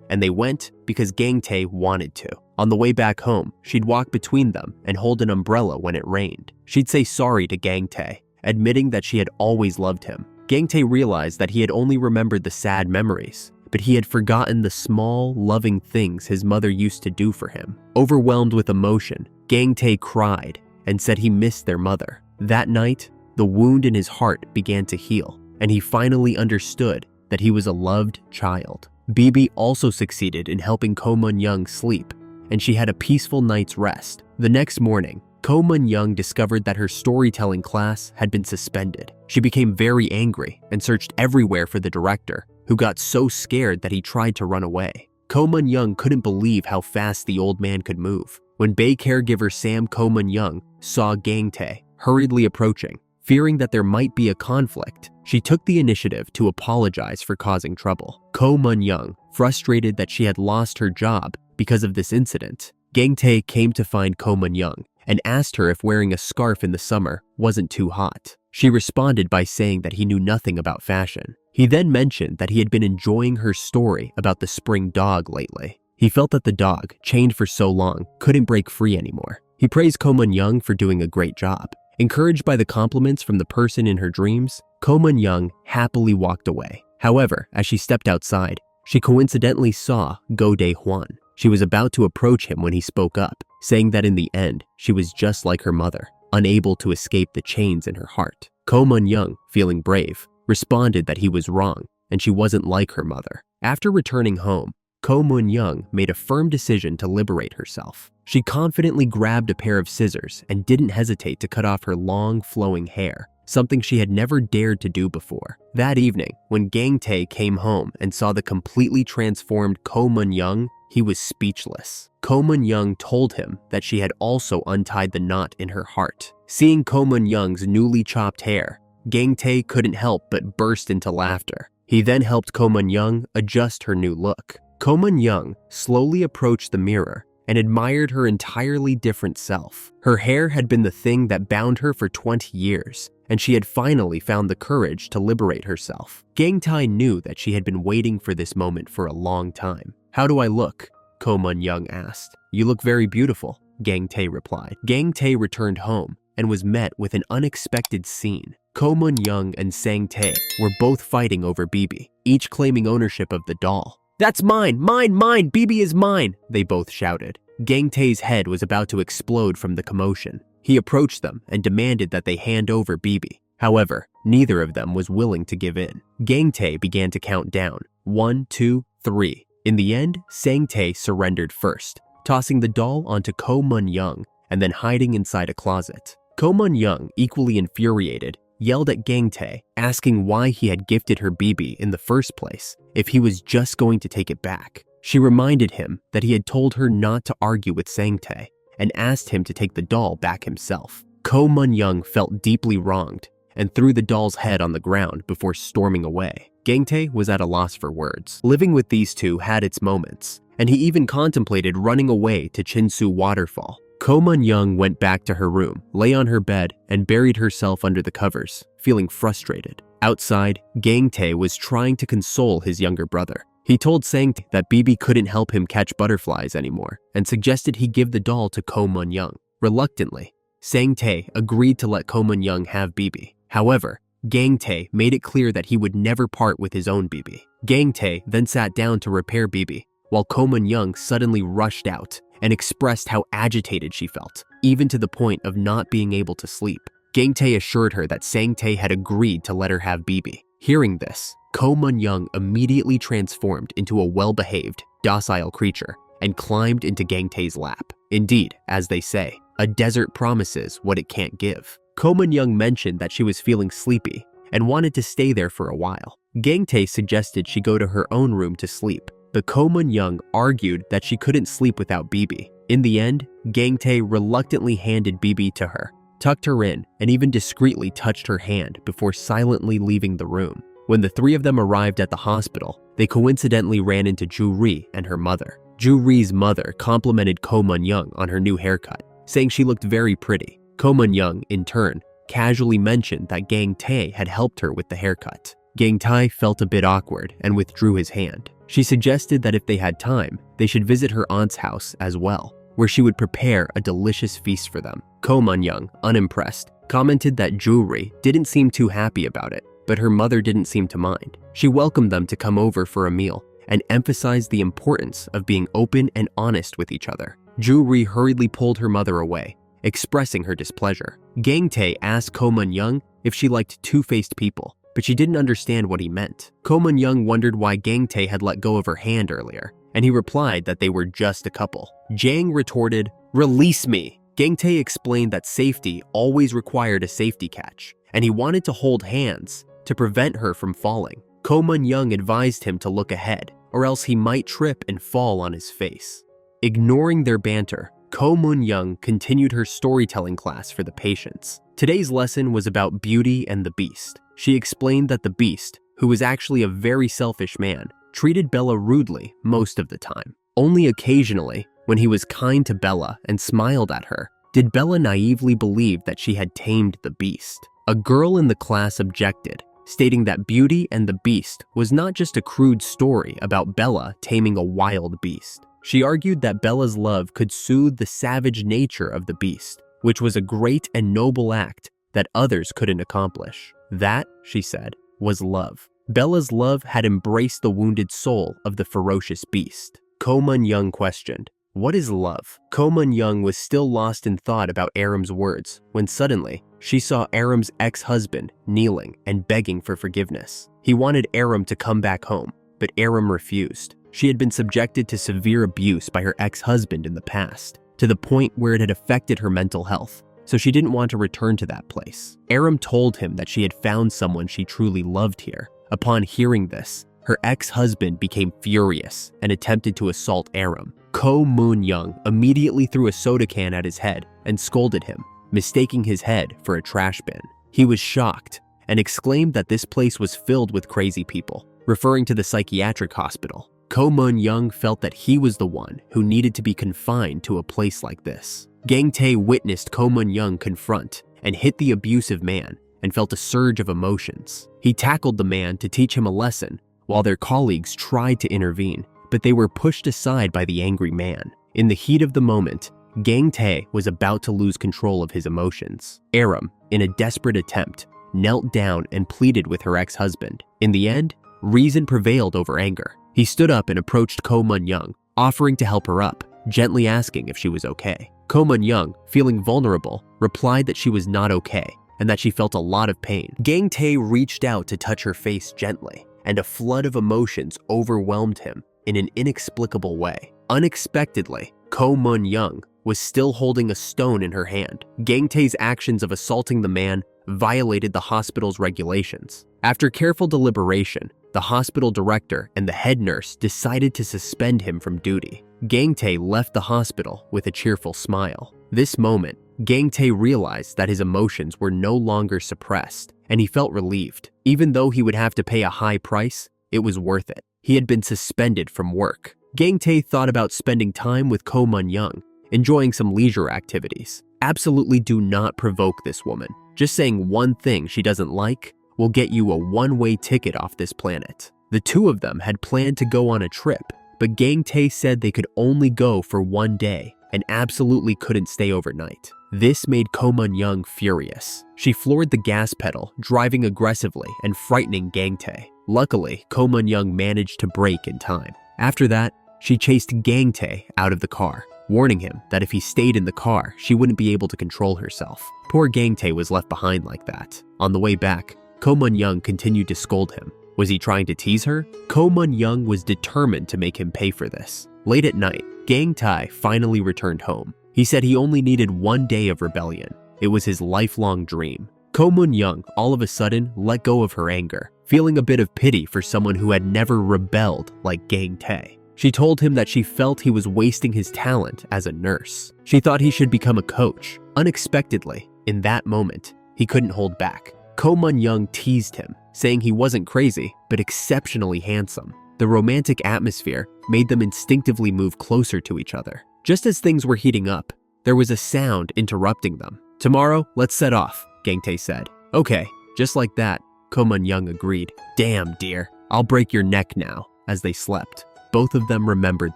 and they went because Gang-tae wanted to. On the way back home, she'd walk between them and hold an umbrella when it rained. She'd say sorry to Gang-tae, admitting that she had always loved him. Gang-tae realized that he had only remembered the sad memories, but he had forgotten the small, loving things his mother used to do for him. Overwhelmed with emotion, Gang-tae cried and said he missed their mother. That night, the wound in his heart began to heal, and he finally understood that he was a loved child. BB also succeeded in helping Ko Mun-young sleep, and she had a peaceful night's rest. The next morning, Ko Mun-young discovered that her storytelling class had been suspended. She became very angry and searched everywhere for the director, who got so scared that he tried to run away. Ko Mun-young couldn't believe how fast the old man could move. When Bae caregiver Sam Ko Mun-young saw Gang-tae hurriedly approaching, fearing that there might be a conflict, she took the initiative to apologize for causing trouble. Ko Mun-young, frustrated that she had lost her job because of this incident, Gang-tae came to find Ko Mun-young and asked her if wearing a scarf in the summer wasn't too hot. She responded by saying that he knew nothing about fashion. He then mentioned that he had been enjoying her story about the spring dog lately. He felt that the dog, chained for so long, couldn't break free anymore. He praised Ko Mun-young for doing a great job. Encouraged by the compliments from the person in her dreams, Ko Mun-young happily walked away. However, as she stepped outside, she coincidentally saw Go Dae-hwan. She was about to approach him when he spoke up, saying that in the end, she was just like her mother, unable to escape the chains in her heart. Ko Mun-young, feeling brave, responded that he was wrong and she wasn't like her mother. After returning home, Ko Mun-young made a firm decision to liberate herself. She confidently grabbed a pair of scissors and didn't hesitate to cut off her long, flowing hair, something she had never dared to do before. That evening, when Gang-tae came home and saw the completely transformed Ko Mun-young, he was speechless. Ko Mun-young told him that she had also untied the knot in her heart. Seeing Ko Mun-young's newly chopped hair, Gang-tae couldn't help but burst into laughter. He then helped Ko Mun-young adjust her new look. Ko Mun-young slowly approached the mirror and admired her entirely different self. Her hair had been the thing that bound her for 20 years, and she had finally found the courage to liberate herself. Gang-tae knew that she had been waiting for this moment for a long time. "How do I look?" Ko Mun-young asked. "You look very beautiful," Gang-tae replied. Gang-tae returned home and was met with an unexpected scene. Ko Mun-young and Sang-tae were both fighting over BB, each claiming ownership of the doll. "That's mine! Mine! Mine! BB is mine!" they both shouted. Gang-tae's head was about to explode from the commotion. He approached them and demanded that they hand over BB. However, neither of them was willing to give in. Gang-tae began to count down. 1, 2, 3. In the end, Sang-tae surrendered first, tossing the doll onto Ko Mun-young and then hiding inside a closet. Ko Mun-young, equally infuriated, yelled at Gang-tae, asking why he had gifted her BB in the first place if he was just going to take it back. She reminded him that he had told her not to argue with Sang-tae and asked him to take the doll back himself. Ko Mun-young felt deeply wronged and threw the doll's head on the ground before storming away. Gang-tae was at a loss for words. Living with these two had its moments, and he even contemplated running away to Chinsu Waterfall. Ko Mun-young went back to her room, lay on her bed, and buried herself under the covers, feeling frustrated. Outside, Gang-tae was trying to console his younger brother. He told Sang-tae that BB couldn't help him catch butterflies anymore and suggested he give the doll to Ko Mun-young. Reluctantly, Sang-tae agreed to let Ko Mun-young have BB. However, Gang-tae made it clear that he would never part with his own BB. Gang-tae then sat down to repair BB, while Ko Mun-young suddenly rushed out and expressed how agitated she felt, even to the point of not being able to sleep. Gang-tae assured her that Sang-tae had agreed to let her have BB. Hearing this, Ko Mun-young immediately transformed into a well-behaved, docile creature and climbed into Gang-tae's lap. Indeed, as they say, a desert promises what it can't give. Ko Mun-young mentioned that she was feeling sleepy and wanted to stay there for a while. Gang-tae suggested she go to her own room to sleep, but Ko Mun-young argued that she couldn't sleep without BB. In the end, Gang-tae reluctantly handed BB to her, tucked her in, and even discreetly touched her hand before silently leaving the room. When the three of them arrived at the hospital, they coincidentally ran into Ju-ri and her mother. Ju-ri's mother complimented Ko Mun-young on her new haircut, saying she looked very pretty. Ko Mun-young, in turn, casually mentioned that Gang-tae had helped her with the haircut. Gang-tae felt a bit awkward and withdrew his hand. She suggested that if they had time, they should visit her aunt's house as well, where she would prepare a delicious feast for them. Ko Mun-young, unimpressed, commented that Ju-ri didn't seem too happy about it, but her mother didn't seem to mind. She welcomed them to come over for a meal and emphasized the importance of being open and honest with each other. Ju-ri hurriedly pulled her mother away, expressing her displeasure. Gang-tae asked Ko Mun-young if she liked two-faced people, but she didn't understand what he meant. Ko Mun-young wondered why Gang-tae had let go of her hand earlier, and he replied that they were just a couple. Jang retorted, "Release me!" Gang-tae explained that safety always required a safety catch, and he wanted to hold hands to prevent her from falling. Ko Mun-young advised him to look ahead, or else he might trip and fall on his face. Ignoring their banter, Ko Mun-young continued her storytelling class for the patients. Today's lesson was about Beauty and the Beast. She explained that the Beast, who was actually a very selfish man, treated Bella rudely most of the time. Only occasionally, when he was kind to Bella and smiled at her, did Bella naively believe that she had tamed the Beast. A girl in the class objected, stating that Beauty and the Beast was not just a crude story about Bella taming a wild beast. She argued that Bella's love could soothe the savage nature of the beast, which was a great and noble act that others couldn't accomplish. That, she said, was love. Bella's love had embraced the wounded soul of the ferocious beast. Ko Mun-young questioned, "What is love?" Ko Mun-young was still lost in thought about Aram's words when suddenly she saw Aram's ex-husband kneeling and begging for forgiveness. He wanted Aram to come back home, but Aram refused. She had been subjected to severe abuse by her ex-husband in the past, to the point where it had affected her mental health, so she didn't want to return to that place. Aram told him that she had found someone she truly loved here. Upon hearing this, her ex-husband became furious and attempted to assault Aram. Ko Mun-young immediately threw a soda can at his head and scolded him, mistaking his head for a trash bin. He was shocked and exclaimed that this place was filled with crazy people, referring to the psychiatric hospital. Ko Mun-young felt that he was the one who needed to be confined to a place like this. Gang-tae witnessed Ko Mun-young confront and hit the abusive man and felt a surge of emotions. He tackled the man to teach him a lesson, while their colleagues tried to intervene, but they were pushed aside by the angry man. In the heat of the moment, Gang-tae was about to lose control of his emotions. Aram, in a desperate attempt, knelt down and pleaded with her ex-husband. In the end, reason prevailed over anger. He stood up and approached Ko Mun-young, offering to help her up, gently asking if she was okay. Ko Mun-young, feeling vulnerable, replied that she was not okay and that she felt a lot of pain. Gang-tae reached out to touch her face gently, and a flood of emotions overwhelmed him in an inexplicable way. Unexpectedly, Ko Mun-young was still holding a stone in her hand. Gang-tae's actions of assaulting the man violated the hospital's regulations. After careful deliberation, the hospital director and the head nurse decided to suspend him from duty. Gang-tae left the hospital with a cheerful smile. This moment, Gang-tae realized that his emotions were no longer suppressed, and he felt relieved. Even though he would have to pay a high price, it was worth it. He had been suspended from work. Gang-tae thought about spending time with Ko Mun-young, enjoying some leisure activities. Absolutely do not provoke this woman. Just saying one thing she doesn't like will get you a one-way ticket off this planet. The two of them had planned to go on a trip, but Gang-tae said they could only go for one day and absolutely couldn't stay overnight. This made Ko Mun-young furious. She floored the gas pedal, driving aggressively and frightening Gang-tae. Luckily, Ko Mun-young managed to brake in time. After that, she chased Gang-tae out of the car, warning him that if he stayed in the car, she wouldn't be able to control herself. Poor Gang-tae was left behind like that. On the way back, Ko Mun-young continued to scold him. Was he trying to tease her? Ko Mun-young was determined to make him pay for this. Late at night, Gang-tae finally returned home. He said he only needed one day of rebellion. It was his lifelong dream. Ko Mun-young all of a sudden let go of her anger, feeling a bit of pity for someone who had never rebelled like Gang-tae. She told him that she felt he was wasting his talent as a nurse. She thought he should become a coach. Unexpectedly, in that moment, he couldn't hold back. Ko Mun-young teased him, saying he wasn't crazy, but exceptionally handsome. The romantic atmosphere made them instinctively move closer to each other. Just as things were heating up, there was a sound interrupting them. "Tomorrow, let's set off," Gang-tae said. "Okay." Just like that, Ko Mun-young agreed. "Damn, dear, I'll break your neck now." As they slept, both of them remembered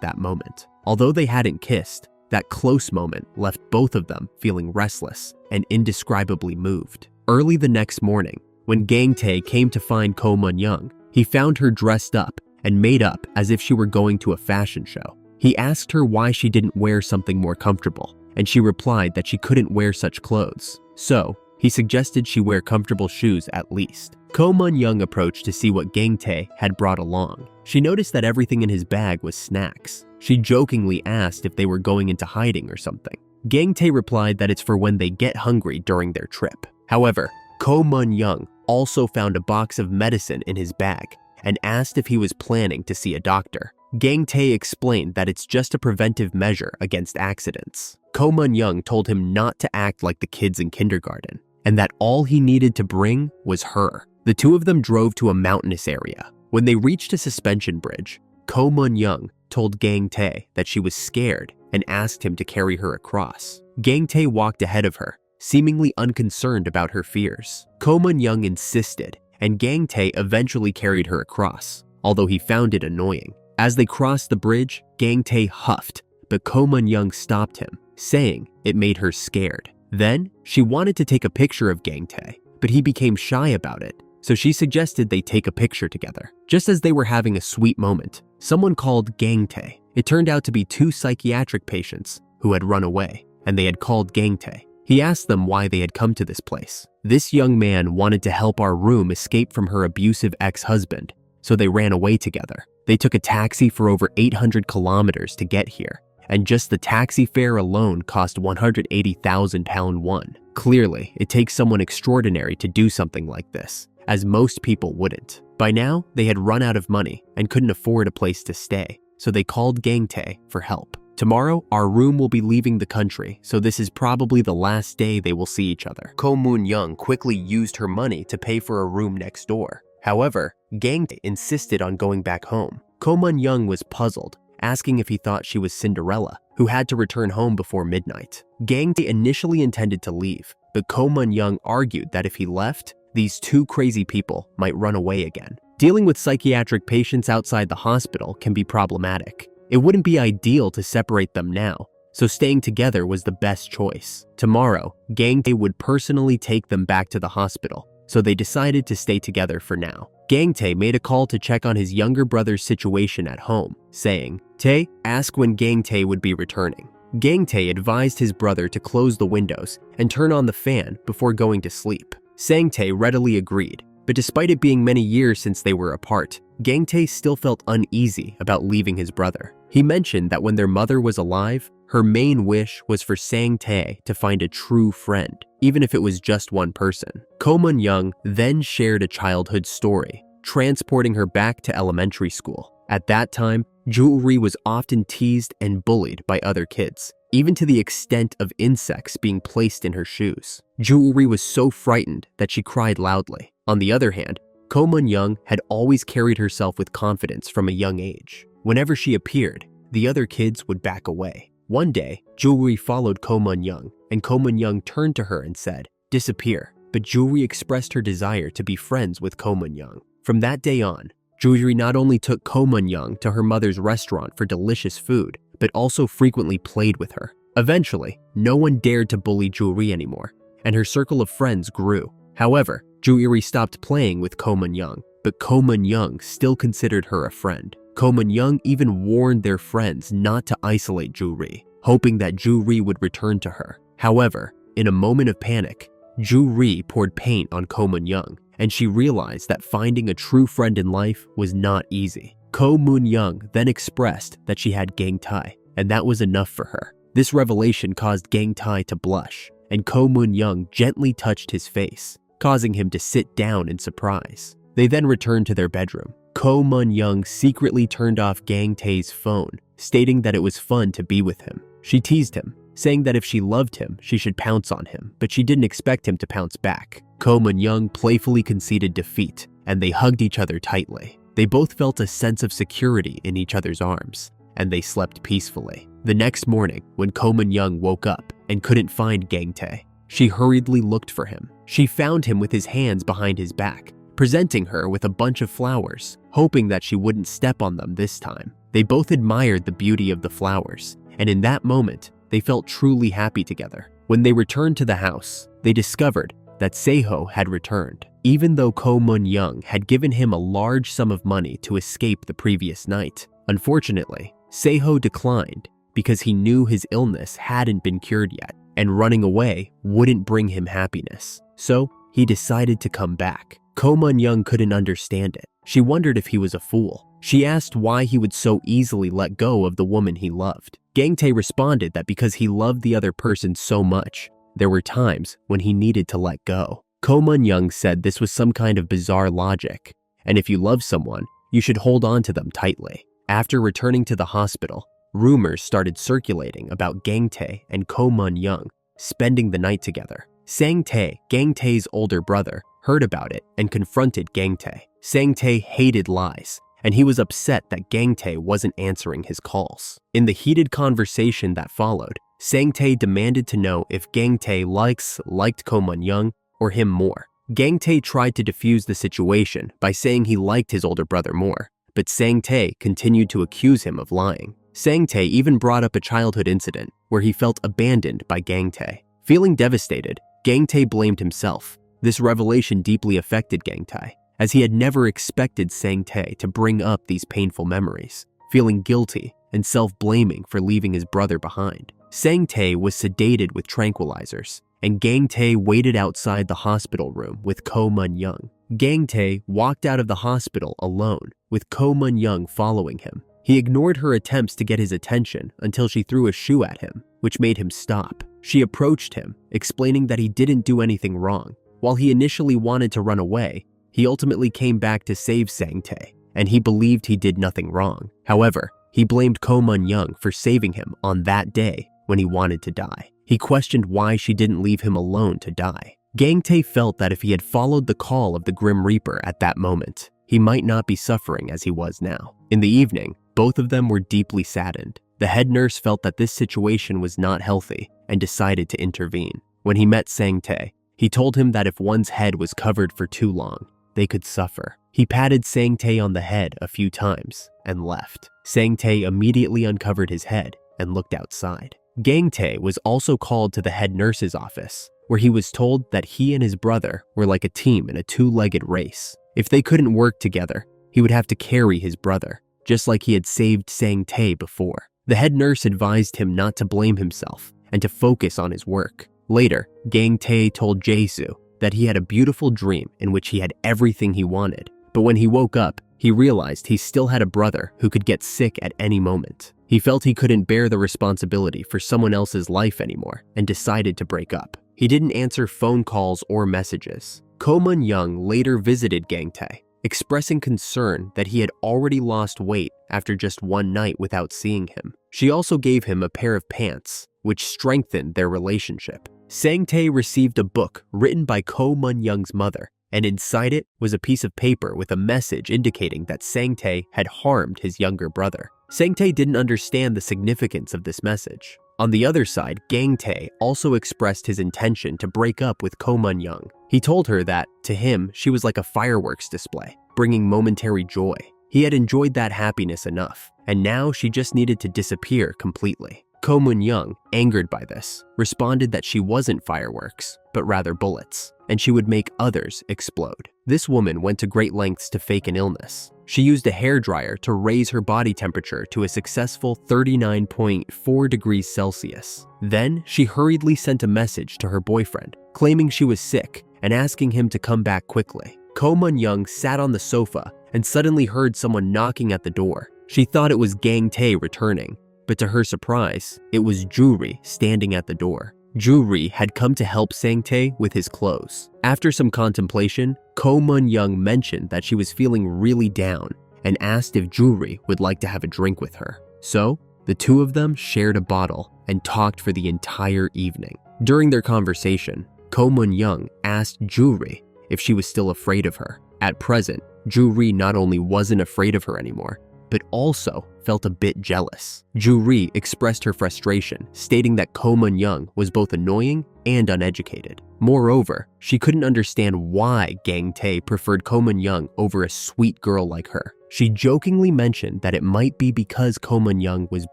that moment. Although they hadn't kissed, that close moment left both of them feeling restless and indescribably moved. Early the next morning, when Gang-tae came to find Ko Mun-young, he found her dressed up and made up as if she were going to a fashion show. He asked her why she didn't wear something more comfortable, and she replied that she couldn't wear such clothes. So, he suggested she wear comfortable shoes at least. Ko Mun-young approached to see what Gang-tae had brought along. She noticed that everything in his bag was snacks. She jokingly asked if they were going into hiding or something. Gang-tae replied that it's for when they get hungry during their trip. However, Ko Mun-young also found a box of medicine in his bag and asked if he was planning to see a doctor. Gang-tae explained that it's just a preventive measure against accidents. Ko Mun-young told him not to act like the kids in kindergarten, and that all he needed to bring was her. The two of them drove to a mountainous area. When they reached a suspension bridge, Ko Mun-young told Gang-tae that she was scared and asked him to carry her across. Gang-tae walked ahead of her, seemingly unconcerned about her fears. Ko Mun-young insisted, and Gang-tae eventually carried her across, although he found it annoying. As they crossed the bridge, Gang-tae huffed, but Ko Mun-young stopped him, saying it made her scared. Then, she wanted to take a picture of Gang-tae, but he became shy about it, so she suggested they take a picture together. Just as they were having a sweet moment, someone called Gang-tae. It turned out to be two psychiatric patients who had run away, and they had called Gang-tae. He asked them why they had come to this place. "This young man wanted to help our room escape from her abusive ex-husband, so they ran away together. They took a taxi for over 800 kilometers to get here, and just the taxi fare alone cost 180,000 won. Clearly, it takes someone extraordinary to do something like this, as most people wouldn't." By now, they had run out of money and couldn't afford a place to stay, so they called Gang-tae for help. "Tomorrow, our room will be leaving the country, so this is probably the last day they will see each other." Ko Mun-young quickly used her money to pay for a room next door. However, Gang-tae insisted on going back home. Ko Mun-young was puzzled, asking if he thought she was Cinderella, who had to return home before midnight. Gang-tae initially intended to leave, but Ko Mun-young argued that if he left, these two crazy people might run away again. Dealing with psychiatric patients outside the hospital can be problematic. It wouldn't be ideal to separate them now, so staying together was the best choice. Tomorrow, Gang-tae would personally take them back to the hospital, so they decided to stay together for now. Gang-tae made a call to check on his younger brother's situation at home, saying, "Tae, ask when Gang-tae would be returning." Gang-tae advised his brother to close the windows and turn on the fan before going to sleep. Sang-tae readily agreed, but despite it being many years since they were apart, Gang-tae still felt uneasy about leaving his brother. He mentioned that when their mother was alive, her main wish was for Sang-tae to find a true friend, even if it was just one person. Ko Mun-young then shared a childhood story, transporting her back to elementary school. At that time, Jewelry was often teased and bullied by other kids, even to the extent of insects being placed in her shoes. Jewelry was so frightened that she cried loudly. On the other hand, Ko Mun-young had always carried herself with confidence from a young age. Whenever she appeared, the other kids would back away. One day, Jewelry followed Ko Mun-young, and Ko Mun-young turned to her and said, "Disappear." But Jewelry expressed her desire to be friends with Ko Mun-young. From that day on, Jewelry not only took Ko Mun-young to her mother's restaurant for delicious food, but also frequently played with her. Eventually, no one dared to bully Jewelry anymore, and her circle of friends grew. However, Jewelry stopped playing with Ko Mun-young, but Ko Mun-young still considered her a friend. Ko Mun-young even warned their friends not to isolate Jewelry, hoping that Jewelry would return to her. However, in a moment of panic, Jewelry poured paint on Ko Mun-young, and she realized that finding a true friend in life was not easy. Ko Mun-young then expressed that she had Gang-tae, and that was enough for her. This revelation caused Gang-tae to blush, and Ko Mun-young gently touched his face, causing him to sit down in surprise. They then returned to their bedroom. Ko Mun-young secretly turned off Gang-tae's phone, stating that it was fun to be with him. She teased him, saying that if she loved him, she should pounce on him, but she didn't expect him to pounce back. Ko Mun-young playfully conceded defeat, and they hugged each other tightly. They both felt a sense of security in each other's arms, and they slept peacefully. The next morning, when Ko Mun-young woke up and couldn't find Gang-tae, she hurriedly looked for him. She found him with his hands behind his back, presenting her with a bunch of flowers, hoping that she wouldn't step on them this time. They both admired the beauty of the flowers, and in that moment, they felt truly happy together. When they returned to the house, they discovered that Seo had returned. Even though Ko Mun-young had given him a large sum of money to escape the previous night, unfortunately, Seo declined because he knew his illness hadn't been cured yet, and running away wouldn't bring him happiness. So, he decided to come back. Ko Mun-young couldn't understand it. She wondered if he was a fool. She asked why he would so easily let go of the woman he loved. Gang-tae responded that because he loved the other person so much, there were times when he needed to let go. Ko Mun-young said this was some kind of bizarre logic, and if you love someone, you should hold on to them tightly. After returning to the hospital, rumors started circulating about Gang-tae and Ko Mun-young spending the night together. Sang-tae, Gang-tae's older brother, heard about it and confronted Gang-tae. Sang-tae hated lies, and he was upset that Gang-tae wasn't answering his calls. In the heated conversation that followed, Sang-tae demanded to know if Gang-tae liked Ko Mun-young or him more. Gang-tae tried to defuse the situation by saying he liked his older brother more, but Sang-tae continued to accuse him of lying. Sang-tae even brought up a childhood incident where he felt abandoned by Gang-tae. Feeling devastated, Gang-tae blamed himself. This revelation deeply affected Gang-tae, as he had never expected Sang-tae to bring up these painful memories, feeling guilty and self-blaming for leaving his brother behind. Sang-tae was sedated with tranquilizers, and Gang-tae waited outside the hospital room with Ko Mun-young. Gang-tae walked out of the hospital alone, with Ko Mun-young following him. He ignored her attempts to get his attention until she threw a shoe at him, which made him stop. She approached him, explaining that he didn't do anything wrong. While he initially wanted to run away, he ultimately came back to save Sang-tae, and he believed he did nothing wrong. However, he blamed Ko Mun-young for saving him on that day when he wanted to die. He questioned why she didn't leave him alone to die. Gang-tae felt that if he had followed the call of the Grim Reaper at that moment, he might not be suffering as he was now. In the evening, both of them were deeply saddened. The head nurse felt that this situation was not healthy and decided to intervene. When he met Sang-tae, he told him that if one's head was covered for too long, they could suffer. He patted Sang-tae on the head a few times and left. Sang-tae immediately uncovered his head and looked outside. Gang-tae was also called to the head nurse's office, where he was told that he and his brother were like a team in a two-legged race. If they couldn't work together, he would have to carry his brother, just like he had saved Sang-tae before. The head nurse advised him not to blame himself and to focus on his work. Later, Gang-tae told Jae-soo that he had a beautiful dream in which he had everything he wanted, but when he woke up, he realized he still had a brother who could get sick at any moment. He felt he couldn't bear the responsibility for someone else's life anymore and decided to break up. He didn't answer phone calls or messages. Ko Mun-young later visited Gang-tae, expressing concern that he had already lost weight after just one night without seeing him. She also gave him a pair of pants, which strengthened their relationship. Sang-tae received a book written by Ko Mun-young's mother, and inside it was a piece of paper with a message indicating that Sang-tae had harmed his younger brother. Sang-tae didn't understand the significance of this message. On the other side, Gang-tae also expressed his intention to break up with Ko Mun-young. He told her that, to him, she was like a fireworks display, bringing momentary joy. He had enjoyed that happiness enough, and now she just needed to disappear completely. Ko Mun-young, angered by this, responded that she wasn't fireworks, but rather bullets, and she would make others explode. This woman went to great lengths to fake an illness. She used a hairdryer to raise her body temperature to a successful 39.4 degrees Celsius. Then, she hurriedly sent a message to her boyfriend, claiming she was sick and asking him to come back quickly. Ko Mun-young sat on the sofa and suddenly heard someone knocking at the door. She thought it was Gang-tae returning, but to her surprise, it was Juri standing at the door. Juri had come to help Sang-tae with his clothes. After some contemplation, Ko Mun-young mentioned that she was feeling really down and asked if Juri would like to have a drink with her. So, the two of them shared a bottle and talked for the entire evening. During their conversation, Ko Mun-young asked Juri if she was still afraid of her. At present, Ju-ri not only wasn't afraid of her anymore, but also felt a bit jealous. Ju-ri expressed her frustration, stating that Ko Mun-young was both annoying and uneducated. Moreover, she couldn't understand why Gang-tae preferred Ko Mun-young over a sweet girl like her. She jokingly mentioned that it might be because Ko Mun-young was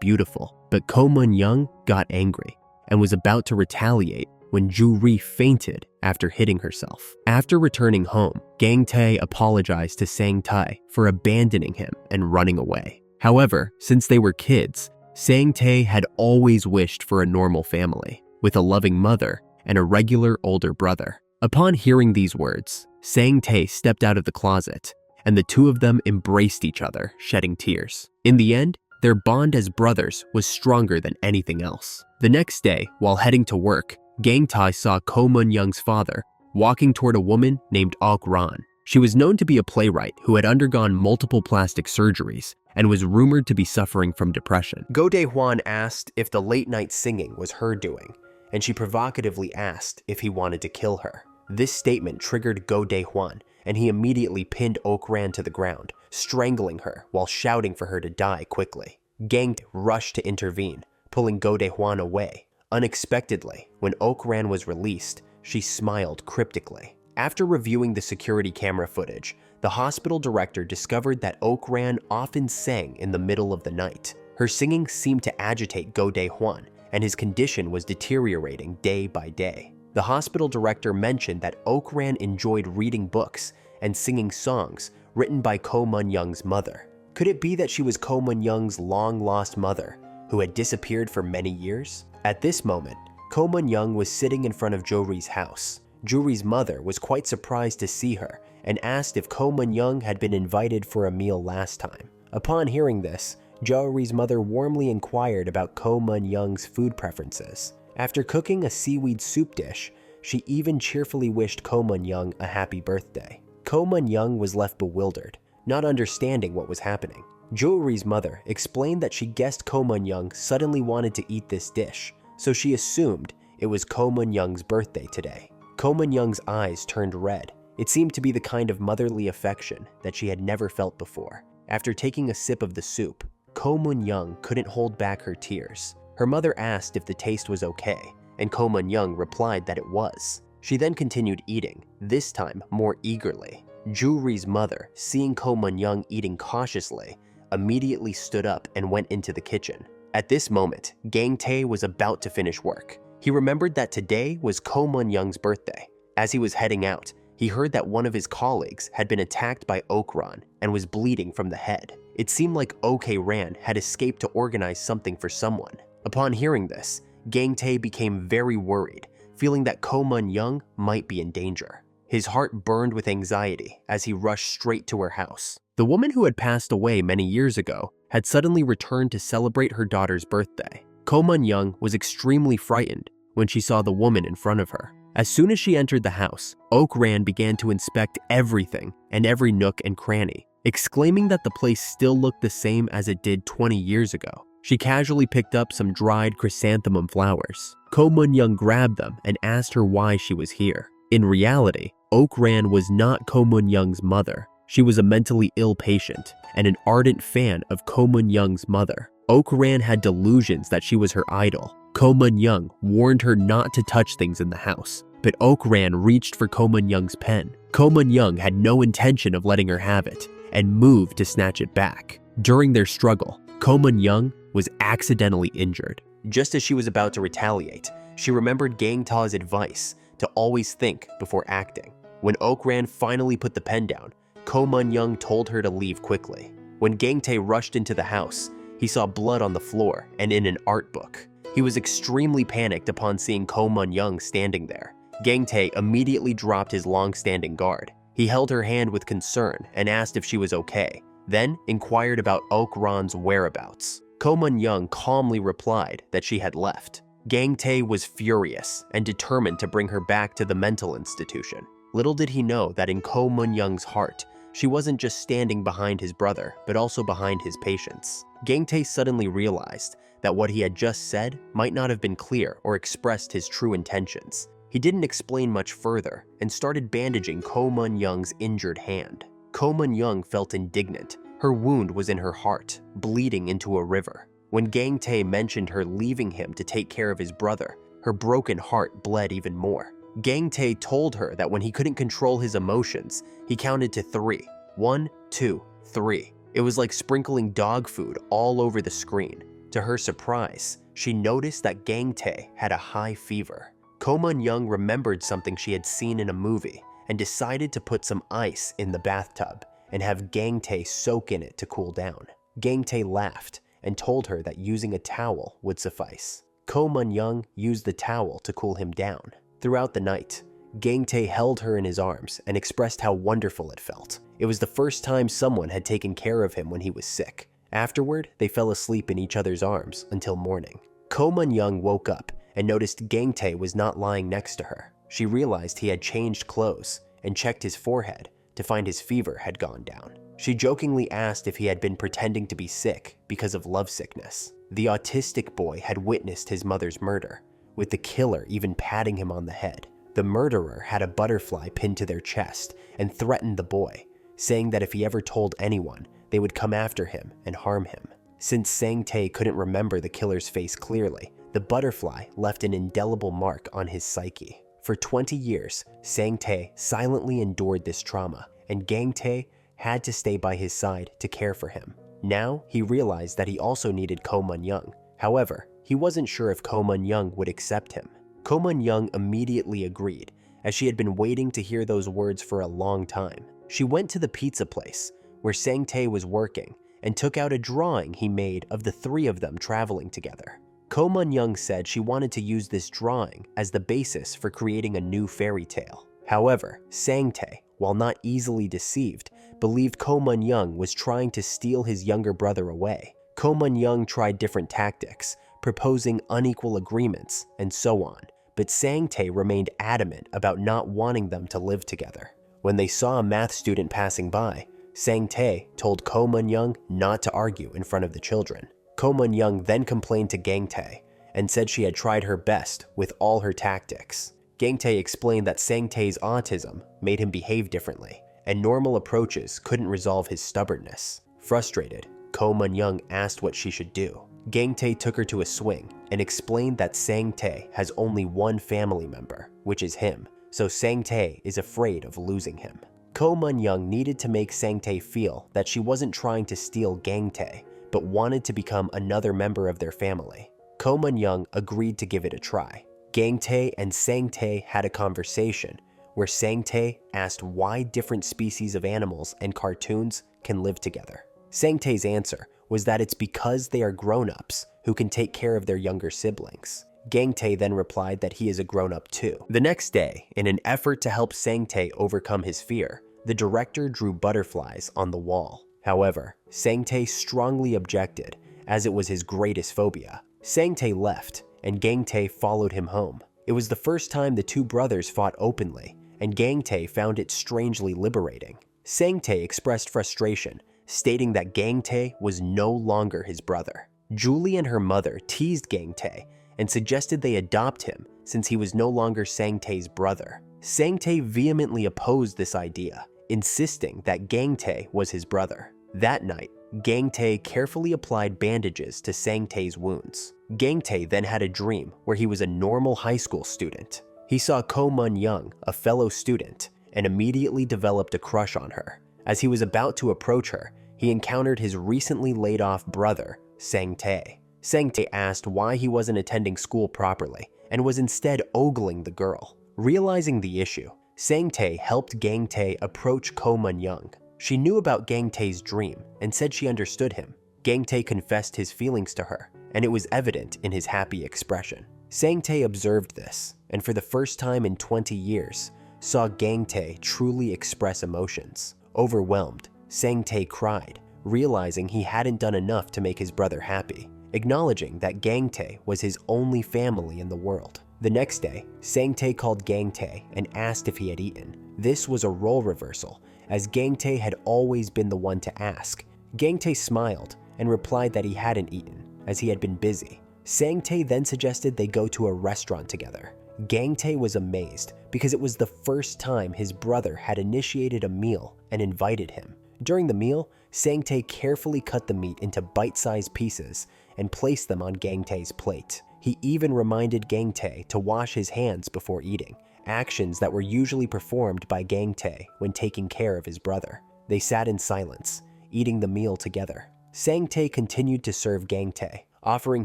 beautiful, but Ko Mun-young got angry and was about to retaliate when Ju-ri fainted after hitting herself. After returning home, Gang-tae apologized to Sang-tae for abandoning him and running away. However, since they were kids, Sang-tae had always wished for a normal family, with a loving mother and a regular older brother. Upon hearing these words, Sang-tae stepped out of the closet, and the two of them embraced each other, shedding tears. In the end, their bond as brothers was stronger than anything else. The next day, while heading to work, Gang-tae saw Ko Mun-young's father walking toward a woman named Ok-ran. She was known to be a playwright who had undergone multiple plastic surgeries and was rumored to be suffering from depression. Go Dae-hwan asked if the late-night singing was her doing, and she provocatively asked if he wanted to kill her. This statement triggered Go Dae-hwan, and he immediately pinned Ok-ran to the ground, strangling her while shouting for her to die quickly. Gang-tae rushed to intervene, pulling Go Dae-hwan away. Unexpectedly, when Ok-ran was released, she smiled cryptically. After reviewing the security camera footage, the hospital director discovered that Ok-ran often sang in the middle of the night. Her singing seemed to agitate Go Dae-hwan, and his condition was deteriorating day by day. The hospital director mentioned that Ok-ran enjoyed reading books and singing songs written by Ko Mun-young's mother. Could it be that she was Ko Mun-young's long-lost mother, who had disappeared for many years? At this moment, Ko Mun-young was sitting in front of Ju-ri's house. Ju-ri's mother was quite surprised to see her and asked if Ko Mun-young had been invited for a meal last time. Upon hearing this, Ju-ri's mother warmly inquired about Ko Mun-young's food preferences. After cooking a seaweed soup dish, she even cheerfully wished Ko Mun-young a happy birthday. Ko Mun-young was left bewildered, not understanding what was happening. Ju-ri's mother explained that she guessed Ko Mun-young suddenly wanted to eat this dish, so she assumed it was Ko Mun-young's birthday today. Ko Mun-young's eyes turned red. It seemed to be the kind of motherly affection that she had never felt before. After taking a sip of the soup, Ko Mun-young couldn't hold back her tears. Her mother asked if the taste was okay, and Ko Mun-young replied that it was. She then continued eating, this time more eagerly. Ju-ri's mother, seeing Ko Mun-young eating cautiously, immediately stood up and went into the kitchen. At this moment, Gang-tae was about to finish work. He remembered that today was Ko Mun-young's birthday. As he was heading out, he heard that one of his colleagues had been attacked by Ok-ran and was bleeding from the head. It seemed like Ok-ran had escaped to organize something for someone. Upon hearing this, Gang-tae became very worried, feeling that Ko Mun-young might be in danger. His heart burned with anxiety as he rushed straight to her house. The woman who had passed away many years ago had suddenly returned to celebrate her daughter's birthday. Ko Mun-young was extremely frightened when she saw the woman in front of her. As soon as she entered the house, Ok-ran began to inspect everything and every nook and cranny, exclaiming that the place still looked the same as it did 20 years ago. She casually picked up some dried chrysanthemum flowers. Ko Mun-young grabbed them and asked her why she was here. In reality, Ok-ran was not Ko Mun-young's mother. She was a mentally ill patient and an ardent fan of Ko Mun-young's mother. Ok-ran had delusions that she was her idol. Ko Mun-young warned her not to touch things in the house, but Ok-ran reached for Ko Mun-young's pen. Ko Mun-young had no intention of letting her have it and moved to snatch it back. During their struggle, Ko Mun-young was accidentally injured. Just as she was about to retaliate, she remembered Gang-tae's advice to always think before acting. When Ok-ran finally put the pen down, Ko Mun-young told her to leave quickly. When Gang-tae rushed into the house, he saw blood on the floor and in an art book. He was extremely panicked upon seeing Ko Mun-young standing there. Gang-tae immediately dropped his long-standing guard. He held her hand with concern and asked if she was okay, then inquired about Ok-ran's whereabouts. Ko Mun-young calmly replied that she had left. Gang-tae was furious and determined to bring her back to the mental institution. Little did he know that in Ko Mun-young's heart, she wasn't just standing behind his brother, but also behind his patients. Gang-tae suddenly realized that what he had just said might not have been clear or expressed his true intentions. He didn't explain much further and started bandaging Ko Mun-young's injured hand. Ko Mun-young felt indignant. Her wound was in her heart, bleeding into a river. When Gang-tae mentioned her leaving him to take care of his brother, her broken heart bled even more. Gang-tae told her that when he couldn't control his emotions, he counted to 3. 1, 2, 3. It was like sprinkling dog food all over the screen. To her surprise, she noticed that Gang-tae had a high fever. Ko Mun-young remembered something she had seen in a movie and decided to put some ice in the bathtub and have Gang-tae soak in it to cool down. Gang-tae laughed and told her that using a towel would suffice. Ko Mun-young used the towel to cool him down. Throughout the night, Gang-tae held her in his arms and expressed how wonderful it felt. It was the first time someone had taken care of him when he was sick. Afterward, they fell asleep in each other's arms until morning. Ko Mun-young woke up and noticed Gang-tae was not lying next to her. She realized he had changed clothes and checked his forehead to find his fever had gone down. She jokingly asked if he had been pretending to be sick because of lovesickness. The autistic boy had witnessed his mother's murder, with the killer even patting him on the head. The murderer had a butterfly pinned to their chest and threatened the boy, saying that if he ever told anyone, they would come after him and harm him. Since Sang-tae couldn't remember the killer's face clearly, the butterfly left an indelible mark on his psyche. For 20 years, Sang-tae silently endured this trauma, and Gang-tae had to stay by his side to care for him. Now, he realized that he also needed Ko Mun-young. However, he wasn't sure if Ko Mun-young would accept him. Ko Mun-young immediately agreed, as she had been waiting to hear those words for a long time. She went to the pizza place, where Sang-tae was working, and took out a drawing he made of the 3 of them traveling together. Ko Mun-young said she wanted to use this drawing as the basis for creating a new fairy tale. However, Sang-tae, while not easily deceived, believed Ko Mun-young was trying to steal his younger brother away. Ko Mun-young tried different tactics, proposing unequal agreements, and so on, but Sang-tae remained adamant about not wanting them to live together. When they saw a math student passing by, Sang-tae told Ko Mun-young not to argue in front of the children. Ko Mun-young then complained to Gang-tae and said she had tried her best with all her tactics. Gang-tae explained that Sang-tae's autism made him behave differently, and normal approaches couldn't resolve his stubbornness. Frustrated, Ko Mun-young asked what she should do. Gang-tae took her to a swing and explained that Sang-tae has only one family member, which is him, so Sang-tae is afraid of losing him. Ko Mun-young needed to make Sang-tae feel that she wasn't trying to steal Gang-tae, but wanted to become another member of their family. Ko Mun-young agreed to give it a try. Gang-tae and Sang-tae had a conversation where Sang-tae asked why different species of animals and cartoons can live together. Sang-tae's answer was that it's because they are grown-ups who can take care of their younger siblings. Gang-tae then replied that he is a grown-up too. The next day, in an effort to help Sang-tae overcome his fear, the director drew butterflies on the wall. However, Sang-tae strongly objected, as it was his greatest phobia. Sang-tae left, and Gang-tae followed him home. It was the first time the 2 brothers fought openly, and Gang-tae found it strangely liberating. Sang-tae expressed frustration, stating that Gang-tae was no longer his brother. Julie and her mother teased Gang-tae and suggested they adopt him since he was no longer Sang-tae's brother. Sang-tae vehemently opposed this idea, insisting that Gang-tae was his brother. That night, Gang-tae carefully applied bandages to Sang-tae's wounds. Gang-tae then had a dream where he was a normal high school student. He saw Ko Mun-young, a fellow student, and immediately developed a crush on her. As he was about to approach her, he encountered his recently laid-off brother, Sang-tae. Sang-tae asked why he wasn't attending school properly and was instead ogling the girl. Realizing the issue, Sang-tae helped Gang-tae approach Ko Mun-young. She knew about Gang-tae's dream and said she understood him. Gang-tae confessed his feelings to her, and it was evident in his happy expression. Sang-tae observed this, and for the first time in 20 years, saw Gang-tae truly express emotions. Overwhelmed, Sang-tae cried, realizing he hadn't done enough to make his brother happy, acknowledging that Gang-tae was his only family in the world. The next day, Sang-tae called Gang-tae and asked if he had eaten. This was a role reversal, as Gang-tae had always been the one to ask. Gang-tae smiled and replied that he hadn't eaten, as he had been busy. Sang-tae then suggested they go to a restaurant together. Gang-tae was amazed because it was the first time his brother had initiated a meal and invited him. During the meal, Sang-tae carefully cut the meat into bite-sized pieces and placed them on Gang-tae's plate. He even reminded Gang-tae to wash his hands before eating, actions that were usually performed by Gang-tae when taking care of his brother. They sat in silence, eating the meal together. Sang-tae continued to serve Gang-tae, offering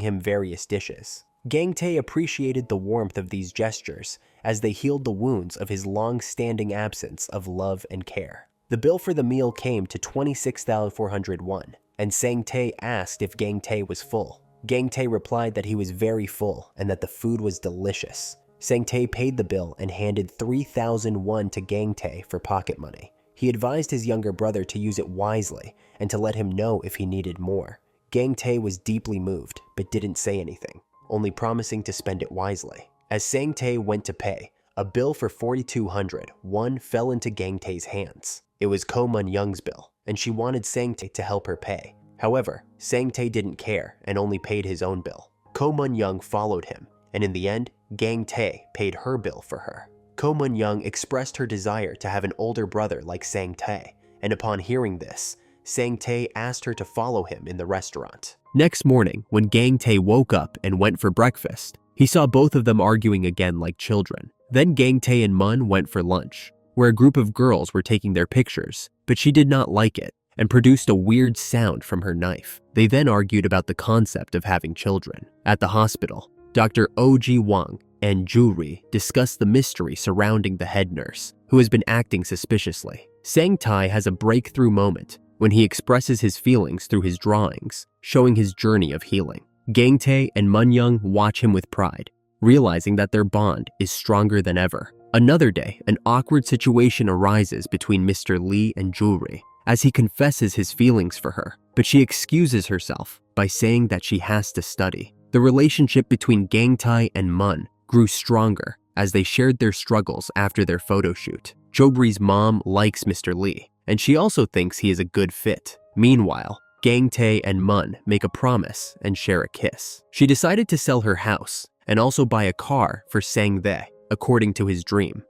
him various dishes. Gang-tae appreciated the warmth of these gestures as they healed the wounds of his long-standing absence of love and care. The bill for the meal came to 26,400 won, and Sang-tae asked if Gang-tae was full. Gang-tae replied that he was very full and that the food was delicious. Sang-tae paid the bill and handed 3,000 won to Gang-tae for pocket money. He advised his younger brother to use it wisely and to let him know if he needed more. Gang-tae was deeply moved but didn't say anything, only promising to spend it wisely. As Sang-tae went to pay, a bill for 4,200 won fell into Gang-tae's hands. It was Ko Mun-young's bill, and she wanted Sang-tae to help her pay. However, Sang-tae didn't care and only paid his own bill. Ko Mun-young followed him, and in the end, Gang-tae paid her bill for her. Ko Mun-young expressed her desire to have an older brother like Sang-tae, and upon hearing this, Sang-tae asked her to follow him in the restaurant. Next morning, when Gang-tae woke up and went for breakfast, he saw both of them arguing again like children. Then Gang-tae and Mun went for lunch, where a group of girls were taking their pictures, but she did not like it and produced a weird sound from her knife. They then argued about the concept of having children. At the hospital, Dr. Oh-ji Wang and Ju-ri discuss the mystery surrounding the head nurse, who has been acting suspiciously. Sang-tae has a breakthrough moment when he expresses his feelings through his drawings, showing his journey of healing. Gang-tae and Mun-young watch him with pride, realizing that their bond is stronger than ever. Another day, an awkward situation arises between Mr. Lee and Ju-ri, as he confesses his feelings for her, but she excuses herself by saying that she has to study. The relationship between Gang-tae and Mun grew stronger as they shared their struggles after their photo shoot. Ju-ri's mom likes Mr. Lee, and she also thinks he is a good fit. Meanwhile, Gang-tae and Mun make a promise and share a kiss. She decided to sell her house and also buy a car for Sang-tae, according to his dream.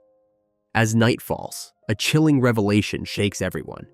As night falls, a chilling revelation shakes everyone.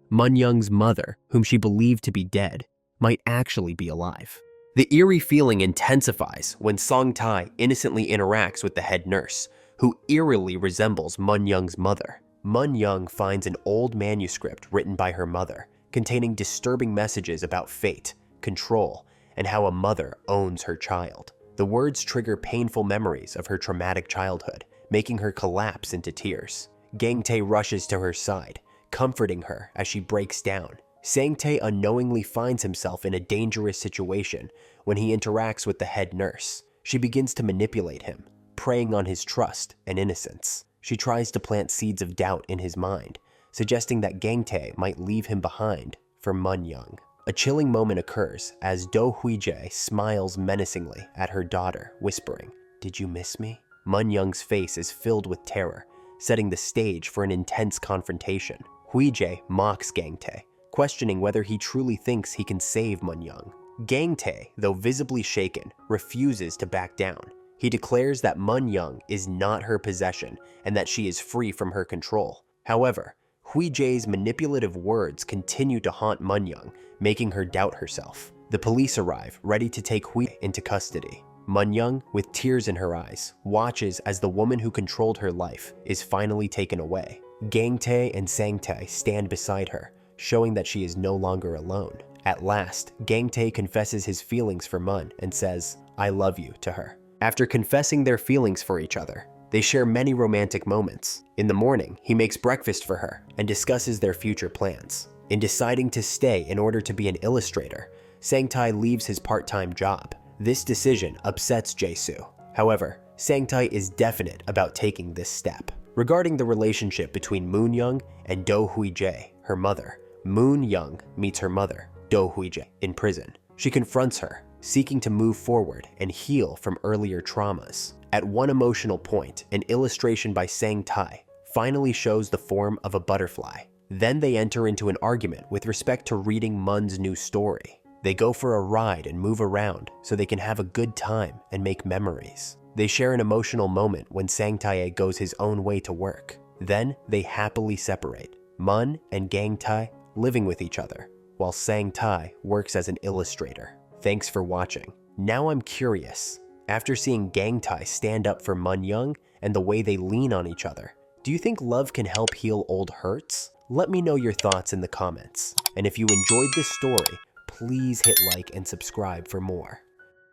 Mun-young's mother, whom she believed to be dead, might actually be alive. The eerie feeling intensifies when Sang-tae innocently interacts with the head nurse, who eerily resembles Mun-young's mother. Mun-young finds an old manuscript written by her mother, containing disturbing messages about fate, control, and how a mother owns her child. The words trigger painful memories of her traumatic childhood, making her collapse into tears. Gang-tae rushes to her side, comforting her as she breaks down. Sang-tae unknowingly finds himself in a dangerous situation when he interacts with the head nurse. She begins to manipulate him, preying on his trust and innocence. She tries to plant seeds of doubt in his mind, suggesting that Gang-tae might leave him behind for Mun-young. A chilling moment occurs as Do Hui-jae smiles menacingly at her daughter, whispering, "Did you miss me?" Mun-young's face is filled with terror, setting the stage for an intense confrontation. Hui-jae mocks Gang-tae, questioning whether he truly thinks he can save Mun-young. Gang-tae, though visibly shaken, refuses to back down. He declares that Mun-young is not her possession and that she is free from her control. However, Hui-jae's manipulative words continue to haunt Mun-young, making her doubt herself. The police arrive, ready to take Hui into custody. Mun-young, with tears in her eyes, watches as the woman who controlled her life is finally taken away. Gang-tae and Sang-tae stand beside her, showing that she is no longer alone. At last, Gang-tae confesses his feelings for Mun and says, "I love you," to her. After confessing their feelings for each other, they share many romantic moments. In the morning, he makes breakfast for her and discusses their future plans. In deciding to stay in order to be an illustrator, Sang-tae leaves his part-time job. This decision upsets Jae-soo. However, Sang-tae is definite about taking this step. Regarding the relationship between Moon-young and Do Hui-jae, her mother, Moon-young meets her mother, Do Hui-jae, in prison. She confronts her, seeking to move forward and heal from earlier traumas. At one emotional point, an illustration by Sang-tae finally shows the form of a butterfly. Then they enter into an argument with respect to reading Mun's new story. They go for a ride and move around so they can have a good time and make memories. They share an emotional moment when Sang-tae goes his own way to work. Then they happily separate, Mun and Gang-tae living with each other, while Sang-tae works as an illustrator. Thanks for watching. Now I'm curious. After seeing Gang-tae stand up for Mun-young and the way they lean on each other, do you think love can help heal old hurts? Let me know your thoughts in the comments. And if you enjoyed this story, please hit like and subscribe for more.